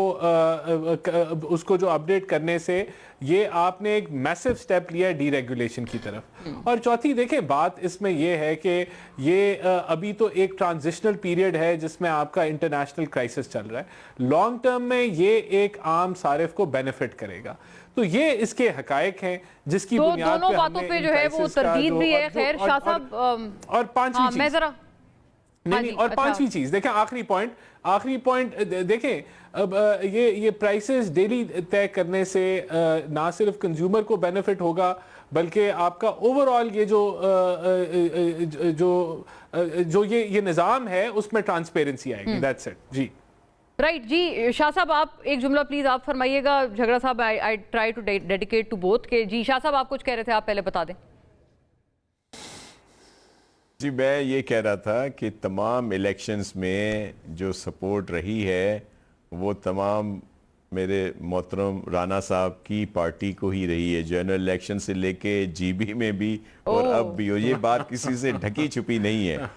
उसको जो अपडेट करने से ये आपने एक मैसिव स्टेप लिया है डीरेगुलेशन की तरफ। और चौथी, देखें बात इसमें ये है कि ये अभी तो एक ट्रांजिशनल पीरियड है जिसमें आपका इंटरनेशनल क्राइसिस चल रहा है। लॉन्ग टर्म में ये एक आम सारिफ को बेनिफिट करेगा। तो ये इसके हकायक हैं जिसकी बुनियाद दोनों बातों पे जो है वो तरदीद भी है। खैर शाह साहब, और पांचवी चीज, मैं जरा नहीं, और पांचवी चीज देखें, आखिरी पॉइंट देखें, अब ये प्राइसेस डेली तय करने से ना सिर्फ कंज्यूमर को बेनिफिट होगा बल्कि आपका ओवरऑल ये जो ये निज़ाम है उसमें ट्रांसपेरेंसी आएगी। दैट्स इट जी। राइट जी। शाह साहब, आप एक जुमला प्लीज आप फरमाइएगा। झगड़ा साहब, I try to dedicate to both के। जी शाह साहब, आप कुछ कह रहे थे, आप पहले बता दें। जी, मैं ये कह रहा था कि तमाम इलेक्शंस में जो सपोर्ट रही है वो तमाम मेरे मोहतरम राना साहब की पार्टी को ही रही है, जनरल इलेक्शन से लेके GB में भी और अब भी। ये बात किसी से ढकी छुपी नहीं है।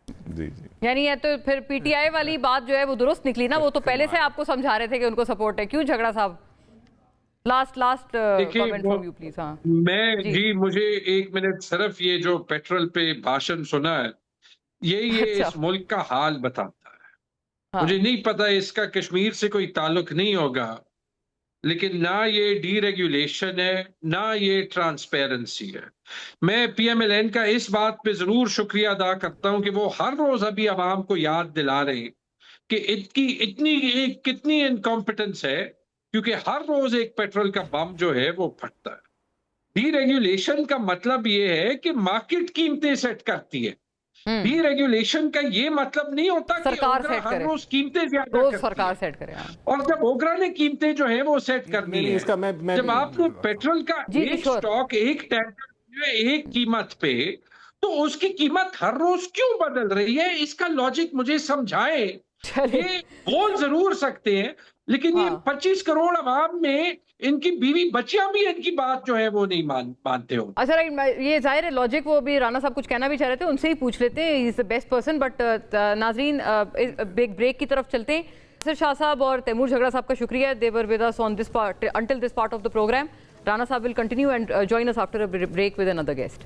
जी जी। यानी ये तो फिर पीटीआई वाली बात जो है वो दुरुस्त निकली ना, वो तो पहले से आपको समझा रहे थे कि उनको सपोर्ट है। क्यों झगड़ा साहब? लास्ट देखिए कमेंट फ्रॉम यू प्लीज। हाँ मैं जी मुझे 1 मिनट सिर्फ ये जो पेट्रोल पे भाषण सुना है, ये अच्छा। इस मुल्क का हाल बताता है। हाँ मुझे नहीं पता, इसका कश्मीर से कोई ताल्लुक नहीं होगा, लेकिन ना ये डीरेगुलेशन है, ना ये ट्रांसपेरेंसी है। मैं पीएमएलएन का इस बात पे जरूर शुक्रिया अदा करता हूं कि वो हर रोज अभी आवाम को याद दिला रहे हैं कि इतनी इतनी एक कितनी इनकॉम्पिटेंस है, क्योंकि हर रोज एक पेट्रोल का बम जो है वो फटता है। डीरेगुलेशन का मतलब ये है कि मार्केट कीमतें सेट करती है। डीरेगुलेशन का ये मतलब नहीं होता कि सरकार ओगरा सेट हर करे, रोज कीमतें ज्यादा रोज करती सरकार है। सेट करे। हाँ और जब ओगरा ने कीमतें जो है वो सेट करनी नहीं, है, इसका मैं जब आपने पेट्रोल का जी जी एक श्योर। स्टॉक एक टैंकर में एक कीमत पे, तो उसकी कीमत हर रोज क्यों बदल रही है? इसका लॉजिक मुझे समझाएं। चलिए। ये बोल जरूर सकते हैं, लेकिन ये हाँ 25 करोड़ आवाम में इनकी बीवी बच्चियां भी इनकी बात जो है वो नहीं मानते हो। अच्छा राइट, ये जाहिर है लॉजिक, वो भी राना साहब कुछ कहना भी चाह रहे थे, उनसे ही पूछ लेते हैं, he is the best person. But नाजरीन बिग ब्रेक की तरफ चलते हैं। सर शाह साहब और तैमूर झगड़ा साहब का शुक्रिया, they were with us on this part until this part of the programme. Rana साहब will continue and join us after a break with another guest.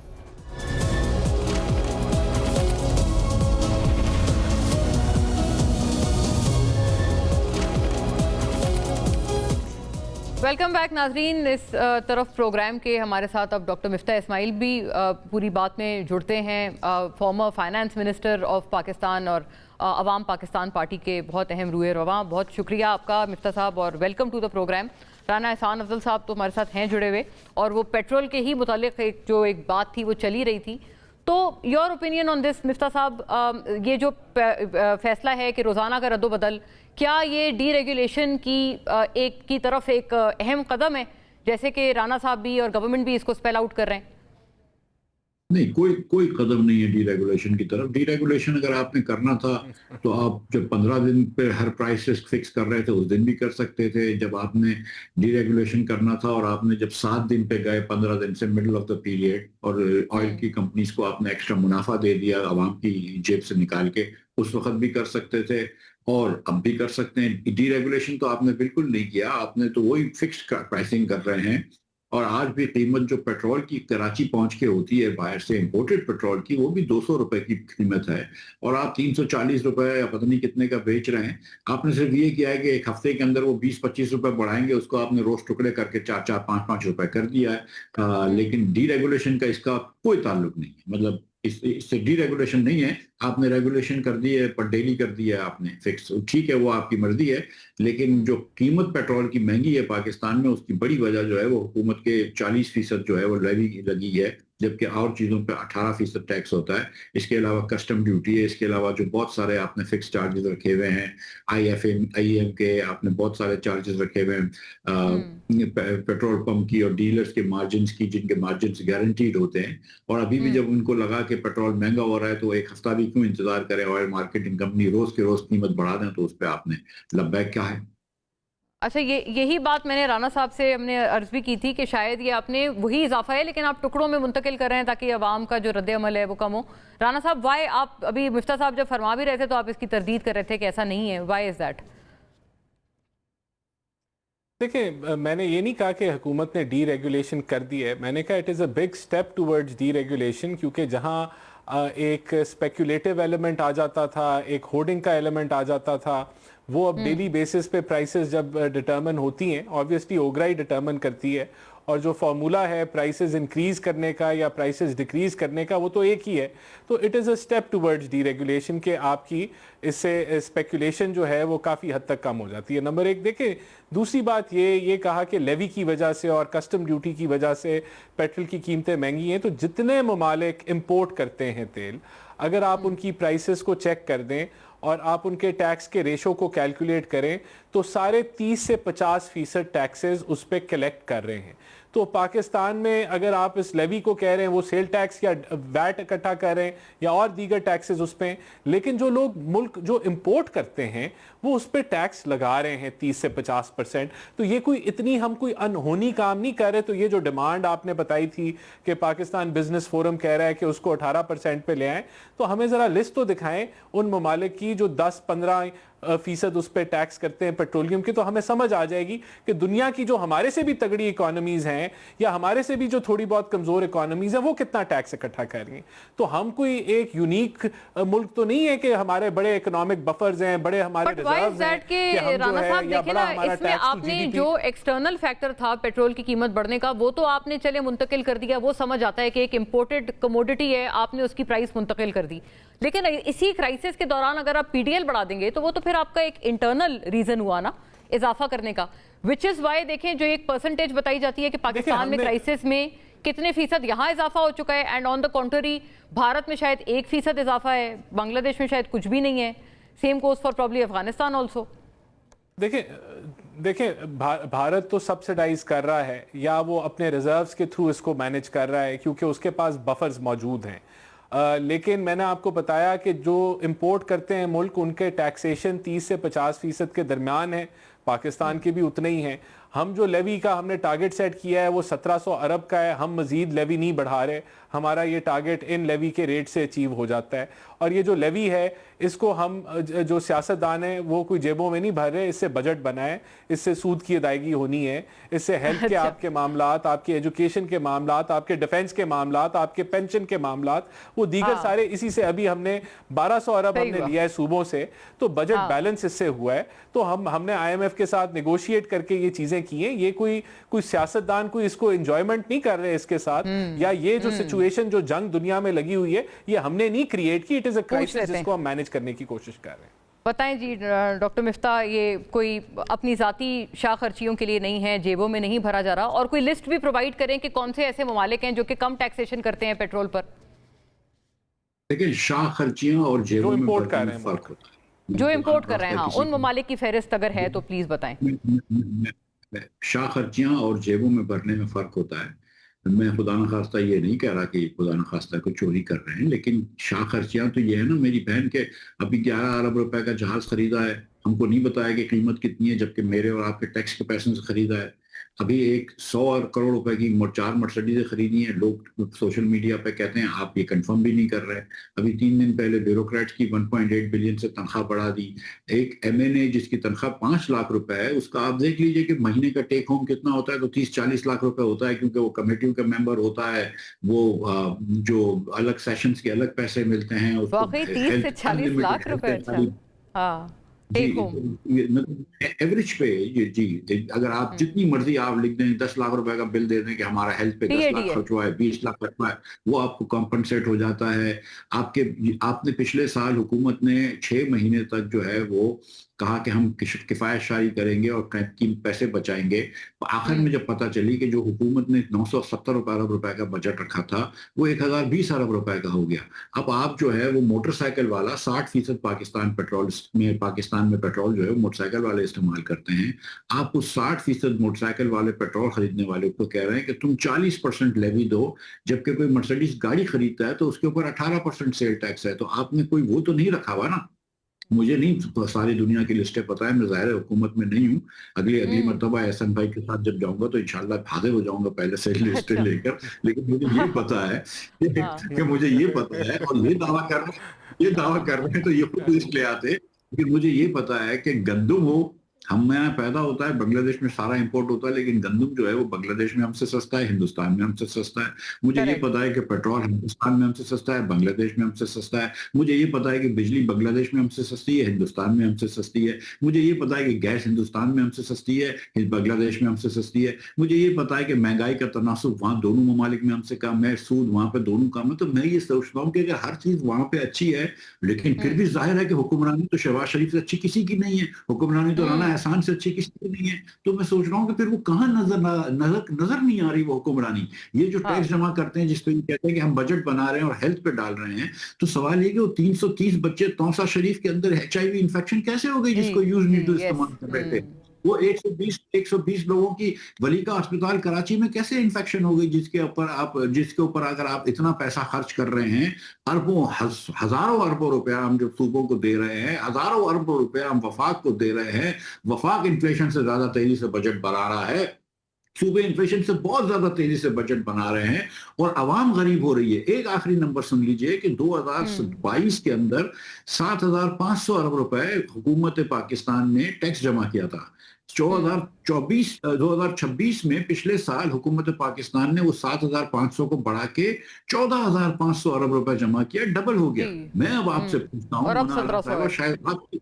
Welcome back नाजरीन। इस तरफ प्रोग्राम के हमारे साथ अब डॉक्टर मिफ्ता इस्माइल भी पूरी बात में जुड़ते हैं। Former finance minister of Pakistan और अवाम पाकिस्तान पार्टी के बहुत अहम रूए रवां। बहुत शुक्रिया आपका मिफ्ता साहब और welcome to the programme. Rana Ihsan Afzal साहब तो हमारे साथ हैं जुड़े हुए, और वो पेट्रोल के ही मुतालिक एक बात थी वो चली रही थी। तो your opinion on this Miftah साहब, ये जो फैसला है कि रोज़ाना का रद्दोबदल, क्या ये डीरेगुलेशन की तरफ एक अहम कदम है, जैसे कि राना साहब भी और गवर्नमेंट भी इसको स्पेल आउट कर रहे हैं? नहीं, कोई कदम नहीं है डीरेगुलेशन की तरफ। डीरेगुलेशन अगर आपने करना था तो आप जब 15 दिन पे हर प्राइसेस फिक्स कर रहे थे उस दिन भी कर सकते थे। जब आपने डीरेगुलेशन करना था और आपने जब 7 दिन पे गए 15 दिन से मिडिल ऑफ द पीरियड, और ऑयल की कंपनीज को आपने एक्स्ट्रा मुनाफा दे दिया आवाम की जेब से निकाल के, उस वक्त भी कर सकते थे और अब भी कर सकते हैं। डीरेगुलेशन तो आपने बिल्कुल नहीं किया, आपने तो वही फिक्स्ड प्राइसिंग कर रहे हैं। और आज भी कीमत जो पेट्रोल की कराची पहुंच के होती है बाहर से इंपोर्टेड पेट्रोल की, वो भी 200 रुपए की कीमत है, और आप 340 रुपए या पता नहीं कितने का बेच रहे हैं। आपने सिर्फ ये किया है कि एक हफ्ते के अंदर वो 20-25 रुपए बढ़ाएंगे, उसको आपने रोज टुकड़े करके 4-4, 5-5 रुपए कर दिया है। लेकिन डीरेगुलेशन का इसका कोई ताल्लुक नहीं है। मतलब इससे डीरेगुलेशन नहीं है, आपने रेगुलेशन कर दी है, पर डेली कर दिया है आपने फिक्स, ठीक है, वो आपकी मर्जी है। लेकिन जो कीमत पेट्रोल की महंगी है पाकिस्तान में, उसकी बड़ी वजह जो है वो हुकूमत के 40% जो है वो लेवी लगी है, जबकि और चीज़ों पे 18% टैक्स होता है। इसके अलावा कस्टम ड्यूटी है, इसके अलावा जो बहुत सारे आपने फिक्स चार्जेस रखे हुए हैं, IFM के आपने बहुत सारे चार्जेस रखे हुए हैं पेट्रोल पंप की और डीलर्स के मार्जिन की, जिनके मार्जिन गारंटीड होते हैं। और अभी भी जब उनको लगा कि पेट्रोल महंगा हो रहा है तो एक हफ्ता भी क्यों इंतजार करे, ऑयल मार्केटिंग कंपनी रोज के रोज कीमत बढ़ा दें, तो उस पर आपने लब्बैक क्या है। अच्छा, यही बात मैंने राना साहब से हमने अर्ज भी की थी कि शायद ये आपने वही इजाफा है, लेकिन आप टुकड़ों में मुंतकिल कर रहे हैं ताकि आवाम का जो रद्द-ए-अमल है वो कम हो। राना साहब, वाई आप अभी मिफ्ता साहब जब फरमा भी रहे थे तो आप इसकी तरदीद कर रहे थे कि ऐसा नहीं है, वाई इज दैट? देखिए, मैंने ये नहीं कहा कि हुकूमत ने डी रेगुलेशन कर दी है, मैंने कहा it is a big step towards D regulation, क्योंकि जहाँ एक स्पेक्युलेटिव एलिमेंट आ जाता था, एक होर्डिंग का एलिमेंट आ जाता था, वो अब डेली बेसिस पे प्राइसेस जब डिटर्मन होती हैं, ऑब्वियसली ओगरा ही डिटर्मन करती है, और जो फार्मूला है प्राइसेस इंक्रीज करने का या प्राइसेस डिक्रीज करने का वो तो एक ही है। तो it is a step towards deregulation के आपकी इससे स्पेकुलेशन जो है वो काफ़ी हद तक कम हो जाती है। नंबर एक। देखिए, दूसरी बात ये कहा कि लेवी की वजह से और कस्टम ड्यूटी की वजह से पेट्रोल की कीमतें महंगी हैं, तो जितने ममालिक इंपोर्ट करते हैं तेल, अगर आप उनकी प्राइसेस को चेक कर दें और आप उनके टैक्स के रेशो को कैलकुलेट करें तो सारे 30 से 50% टैक्सेस उस पर कलेक्ट कर रहे हैं। तो पाकिस्तान में अगर आप इस लेवी को कह रहे हैं वो सेल टैक्स या वैट इकट्ठा कर रहे हैं या और दीगर टैक्सेस उस पर, लेकिन जो लोग मुल्क जो इंपोर्ट करते हैं वो उस पर टैक्स लगा रहे हैं 30 से 50%। तो ये कोई इतनी हम कोई अनहोनी काम नहीं कर रहे। तो ये जो डिमांड आपने बताई थी कि पाकिस्तान बिजनेस फोरम कह रहा है कि उसको 18% पे ले आए, तो हमें ज़रा लिस्ट तो दिखाएं उन ममालिक की जो 10-15% उस पर टैक्स करते हैं पेट्रोलियम की, तो हमें समझ आ जाएगी कि दुनिया की जो हमारे से भी तगड़ी इकोनॉमीज हैं या हमारे से भी जो थोड़ी बहुत कमजोर इकोनॉमीज हैं वो कितना टैक्स इकट्ठा कर रही हैं। तो हम कोई एक यूनिक मुल्क तो नहीं है कि हमारे बड़े इकोनॉमिक बफर्स हैं, बड़े हमारे रिजर्व्स हैं कि हम जो है या बड़ा हमारा इसमें टैक्स आपने जो एक्सटर्नल फैक्टर था पेट्रोल की कीमत बढ़ने का वो तो आपने चले मुंतकिल कर दिया, वो समझ आता है कि एक इंपोर्टेड कमोडिटी है, आपने उसकी प्राइस मुंतकिल कर दी। लेकिन इसी क्राइसिस के दौरान अगर आप पीडीएल बढ़ा देंगे तो वो तो फिर आपका एक इंटरनल रीजन हुआ ना इजाफा करने का, विच इज वाई देखें जो एक परसेंटेज बताई जाती है कि पाकिस्तान में क्राइसिस में कितने फीसद यहाँ इजाफा हो चुका है, and on the contrary Bharat में शायद 1% इजाफा है, बांग्लादेश में शायद कुछ भी नहीं है, same goes for probably Afghanistan also. देखिए भारत तो सब्सिडाइज कर रहा है या वो अपने रिजर्व्स के थ्रू इसको मैनेज कर रहा है क्योंकि उसके पास बफर्स मौजूद हैं। लेकिन मैंने आपको बताया कि जो इंपोर्ट करते हैं मुल्क उनके टैक्सेशन 30 से 50% के दरमियान है, पाकिस्तान के भी उतने ही हैं। हम जो लेवी का हमने टारगेट सेट किया है वो 1700 अरब का है, हम मजीद लेवी नहीं बढ़ा रहे, हमारा ये टारगेट इन लेवी के रेट से अचीव हो जाता है। और ये जो लेवी है इसको हम जो सियासतदान हैं वो कोई जेबों में नहीं भर रहे, इससे बजट बनाए, इससे सूद की अदायगी होनी है, इससे हेल्थ के आपके मामलात, आपके एजुकेशन के मामलात, आपके डिफेंस के मामलात, आपके पेंशन के मामलात, वो दीगर सारे इसी से अभी हमने 1200 अरब हमने लिया है सूबों से, तो बजट बैलेंस इससे हुआ है। तो हमने IMF के साथ नेगोशिएट करके ये चीजें की हैं। ये कोई सियासतदान कोई इसको एंजॉयमेंट नहीं कर रहे इसके साथ, या ये जो सिचुएशन जो जंग दुनिया में लगी हुई है ये हमने नहीं क्रिएट की, इट इज अ क्राइसिस जिसको हम मैनेज करने की कोशिश कर रहे हैं। बताएं जी डॉक्टर मिफ्ता, ये कोई अपनी ज़ाती शाह खर्चियों के लिए नहीं है, जेबों में नहीं भरा जा रहा, और कोई लिस्ट भी प्रोवाइड करें कि कौन से ऐसे ममालिक हैं जो कि कम टैक्सेशन करते हैं पेट्रोल पर। देखिए शाह खर्चियां और जेबों में इंपोर्ट कर रहे हैं फर्क होता है, जो इंपोर्ट कर रहे हैं, हाँ, उन ममालिक की फहरिस्त अगर है तो प्लीज बताएं। शाह खर्चियां और जेबों में भरने में फर्क होता है। मैं खुदा न खास्ता ये नहीं कह रहा कि खुदा न खास्ता को चोरी कर रहे हैं, लेकिन शाह खर्चियां तो ये है ना, मेरी बहन के अभी 11 अरब रुपए का जहाज खरीदा है, हमको नहीं बताया कि कीमत कितनी है, जबकि मेरे और आपके टैक्स के पैसों से खरीदा है। अभी 100 करोड़ रुपए की 4 मर्सिडीज़ें खरीदी हैं, लोग सोशल मीडिया पे कहते हैं, आप ये कंफर्म भी नहीं कर रहे। अभी 3 दिन पहले ब्यूरोक्रेट्स की 1.8 बिलियन से तनख्वाह बढ़ा दी। एक MNA जिसकी तनख्वाह 5 लाख रुपए है, उसका आप देख लीजिए कि महीने का टेक होम कितना होता है, तो 30-40 लाख रुपए होता है, क्योंकि वो कमेटियों का मेंबर होता है, वो जो अलग सेशंस के अलग पैसे मिलते हैं उसको, 30 से 40 लाख रुपए। हाँ, एवरेज पे जी, अगर आप जितनी मर्जी आप लिख दें, 10 लाख रुपए का बिल दे दें कि हमारा हेल्थ पे 10 लाख खर्च हुआ है, 20 लाख खर्च हुआ है, वो आपको कॉम्पनसेट हो जाता है। आपने पिछले साल हुकूमत ने 6 महीने तक जो है वो कहा कि हम किफायत शारी करेंगे और पैसे बचाएंगे। आखिर में जब पता चली कि जो हुकूमत ने 970 अरब रुपए का बजट रखा था वो 1020 अरब रुपए का हो गया। अब आप जो है वो मोटरसाइकिल वाला 60% पाकिस्तान में पेट्रोल जो है मोटरसाइकिल वाले इस्तेमाल करते हैं। आप उस 60% मोटरसाइकिल वाले पेट्रोल खरीदने वाले को कह रहे हैं कि तुम 40% लेवी दो, जबकि कोई मर्सिडीज गाड़ी खरीदता है तो उसके ऊपर 18% सेल टैक्स है। तो आपने कोई वो तो नहीं रखा हुआ ना। मुझे नहीं सारी दुनिया की लिस्टें पता है, मैं ज़ाहिर हुकूमत में नहीं हूँ। अगली मरतबा एहसन भाई के साथ जब जाऊंगा तो इंशाल्लाह हाजिर हो जाऊंगा पहले से लिस्टें लेकर। लेकिन मुझे ये पता है कि मुझे ये पता है, और ये दावा कर रहे हैं तो ये खुद लिस्ट ले आते कि मुझे ये पता है कि गंदम हो हम यहाँ पैदा होता है, बांग्लादेश में सारा इंपोर्ट होता है, लेकिन गंदम जो है वो बांग्लादेश में हमसे सस्ता है, हिंदुस्तान में हमसे सस्ता है। मुझे ये पता है कि पेट्रोल हिंदुस्तान में हमसे सस्ता है, बांग्लादेश में हमसे सस्ता है। मुझे ये पता है कि बिजली बांग्लादेश में हमसे सस्ती है, हिंदुस्तान में हमसे सस्ती है। मुझे ये पता है कि गैस हिंदुस्तान में हमसे सस्ती है, बांग्लादेश में हमसे सस्ती है। मुझे ये पता है कि महंगाई का तनासुब वहाँ दोनों ममालिक में हमसे कम है, सूद वहाँ पे दोनों कम है। तो मैं ये सोचता हूँ कि अगर हर चीज वहाँ पे अच्छी है, लेकिन फिर भी जाहिर है कि हुक्मरानी तो शहबाज शरीफ से अच्छी किसी की नहीं है। हुक्मरानी तो राना एहसान से अच्छी किसी की नहीं है। तो मैं सोच रहा हूँ कि फिर वो कहाँ नजर नहीं आ रही वो हुक्मरानी। ये जो टैक्स जमा करते हैं जिसपे कहते हैं कि हम बजट बना रहे हैं और हेल्थ पे डाल रहे हैं, तो सवाल ये कि वो 330 बच्चे तौसा शरीफ के अंदर HIV इन्फेक्शन कैसे हो गई जिसको यूज नीडल इस्तेमाल कर रहे थे। वो 120 लोगों की वलीका अस्पताल कराची में कैसे इन्फेक्शन हो गई जिसके ऊपर अगर आप इतना पैसा खर्च कर रहे हैं, हजारों अरबों रुपया हम जो सूबों को दे रहे हैं, हजारों अरबों रुपया हम वफाक को दे रहे हैं। वफाक इन्फ्लेशन से ज्यादा तेजी से बजट बढ़ा रहा है, सूबे इन्फ्लेशन से बहुत ज्यादा तेजी से बजट बना रहे हैं और आवाम गरीब हो रही है। एक आखिरी नंबर सुन लीजिए कि 2022 के अंदर 7,500 अरब रुपए हुकूमत पाकिस्तान ने टैक्स जमा किया था। 2026 में पिछले साल हुकूमत पाकिस्तान ने वो 7,500 को बढ़ा के 14,500 अरब रुपए जमा किया, डबल हो गया। मैं अब आपसे पूछता हूँ, शायद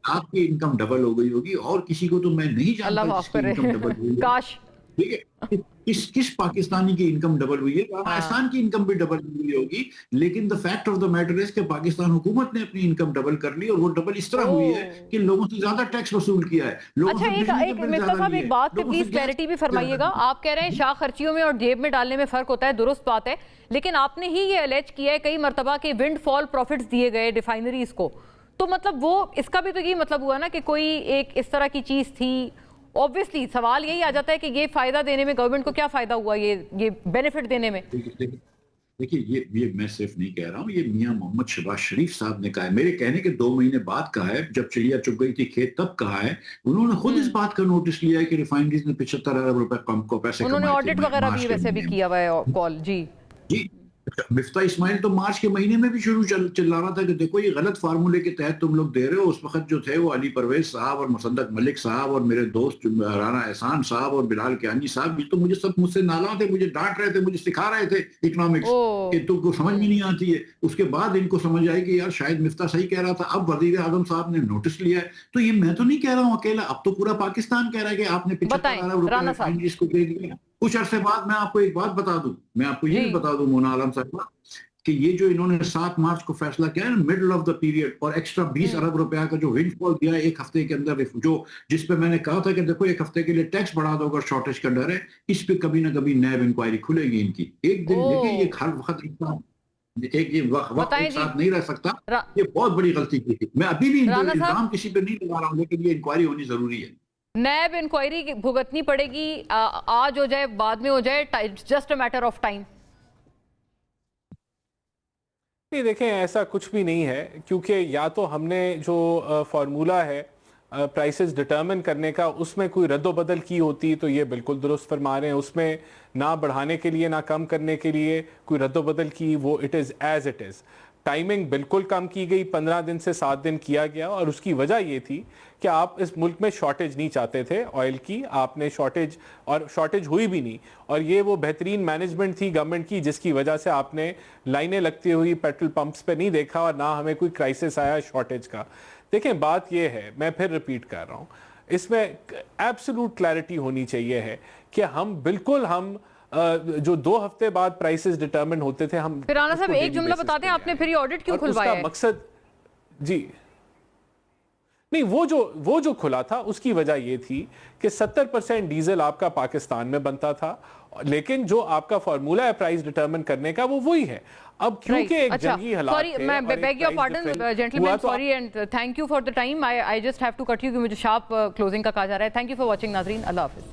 आपकी इनकम डबल हो गई होगी और किसी को तो मैं नहीं जानता जिसकी इनकम डबल हुई है। ठीक है, किस पाकिस्तानी की इनकम डबल हुई है? पाकिस्तान की इनकम भी डबल हुई होगी, लेकिन the fact of the matter is कि पाकिस्तान हुकूमत ने अपनी इनकम डबल कर ली और वो डबल इस तरह हुई है कि लोगों से ज्यादा टैक्स वसूल किया है। अच्छा, एक मिफ्ता साहब एक बात पे प्लीज क्लैरिटी भी फरमाइएगा। आप कह रहे हैं शाह खर्चियों में और जेब में डालने में फर्क होता है, दुरुस्त बात है, लेकिन आपने ही ये अलेज किया है कई मरतबा के विंडफॉल प्रॉफिट्स दिए गए रिफाइनरीज को, तो मतलब वो इसका भी तो यही मतलब हुआ ना कि कोई एक इस तरह की चीज थी। ऑब्वियसली सवाल यही आ जाता है कि ये फायदा देने में गवर्नमेंट को क्या फायदा हुआ, ये बेनिफिट देने में? देखिए, ये मैं सिर्फ नहीं कह रहा हूँ, ये मियां मोहम्मद शहबाज शरीफ साहब ने कहा है। मेरे कहने के 2 महीने बाद कहा है, जब चिड़िया चुग गई थी खेत तब कहा है। उन्होंने खुद इस बात का नोटिस लिया है कि रिफाइनरीज ने 75 अरब रुपए कम को पैसे उन्होंने ऑडिट वगैरह भी वैसे भी किया हुआ है कॉल। जी मिफ्ता इस्माइल तो मार्च के महीने में भी चिल्ला रहा था कि देखो ये गलत फार्मूले के तहत तुम लोग दे रहे हो। उस वक्त जो थे वो अली परवेज साहब और मुसद्दक मलिक साहब और मेरे दोस्त राना एहसान साहब और बिलाल कियानी साहब, ये तो मुझे सब मुझसे नाला थे, मुझे डांट रहे थे, मुझे सिखा रहे थे इकोनॉमिक्स कि तुमको समझ में नहीं आती है। उसके बाद इनको समझ आई कि यार शायद मिफ्ता सही कह रहा था। अब वजीर आजम साहब ने नोटिस लिया है, तो ये मैं तो नहीं कह रहा हूँ अकेला, अब तो पूरा पाकिस्तान कह रहा है कि आपने 75 अरब रुपए इसको दे दिया। कुछ अरसे बाद मैं आपको एक बात बता दूं, मैं आपको ये भी बता दूं मोना आलम साहब कि ये जो इन्होंने 7 मार्च को फैसला किया है मिडिल ऑफ द पीरियड, और एक्स्ट्रा 20 अरब रुपया का जो विंडफॉल दिया है एक हफ्ते के अंदर, जो जिस पे मैंने कहा था कि देखो एक हफ्ते के लिए टैक्स बढ़ा दो अगर शॉर्टेज का डर है, इस पे कभी ना कभी नैब इंक्वायरी खुलेगी इनकी। एक दिन देखिए, ये हर वक्त वक्त एक साथ नहीं रह सकता। ये बहुत बड़ी गलती की थी। मैं अभी भी इल्जाम किसी पे नहीं लगा रहा हूँ, लेकिन ये इंक्वायरी होनी जरूरी है। नैब इंक्वायरी भुगतनी पड़ेगी, आज हो जाए बाद में हो जाए, just a matter of time. नहीं देखें, ऐसा कुछ भी नहीं है, क्योंकि या तो हमने जो फार्मूला है प्राइसेस डिटरमिन करने का, उसमें कोई रद्दोबदल की होती तो ये बिल्कुल दुरुस्त फरमा रहे हैं, उसमें ना बढ़ाने के लिए ना कम करने के लिए कोई रद्दोबदल की, वो it is as it is. Timing बिल्कुल कम की गई, 15 दिन से 7 दिन किया गया, और उसकी वजह ये थी कि आप इस मुल्क में शॉर्टेज नहीं चाहते थे ऑयल की, आपने शॉर्टेज हुई भी नहीं, और ये वो बेहतरीन मैनेजमेंट थी गवर्नमेंट की जिसकी वजह से आपने लाइनें लगती हुई पेट्रोल पंप्स पे नहीं देखा और ना हमें कोई क्राइसिस आया शॉर्टेज का। देखें, बात ये है, मैं फिर रिपीट कर रहा हूँ, इसमें एब्सोल्यूट क्लैरिटी होनी चाहिए है कि हम जो 2 हफ्ते बाद प्राइसेस डिटरमिन होते थे, हम फिर राना साहब एक जुमला बता दें, आपने फिर ये ऑडिट क्यों खुलवाया है? मकसद जी नहीं, वो जो खुला था उसकी वजह ये थी कि 70% डीजल आपका पाकिस्तान में बनता था, लेकिन जो आपका फार्मूला है प्राइस डिटरमिन करने का वो वही है। अब क्योंकि एक जंगी हालात थे, सॉरी मैं beg your pardon gentleman, sorry and thank you for the time. I just have to cut you, मुझे शार्प क्लोजिंग का कहा जा रहा है। थैंक यू फॉर वॉचिंग नाजरीन, अल्लाह हाफिज।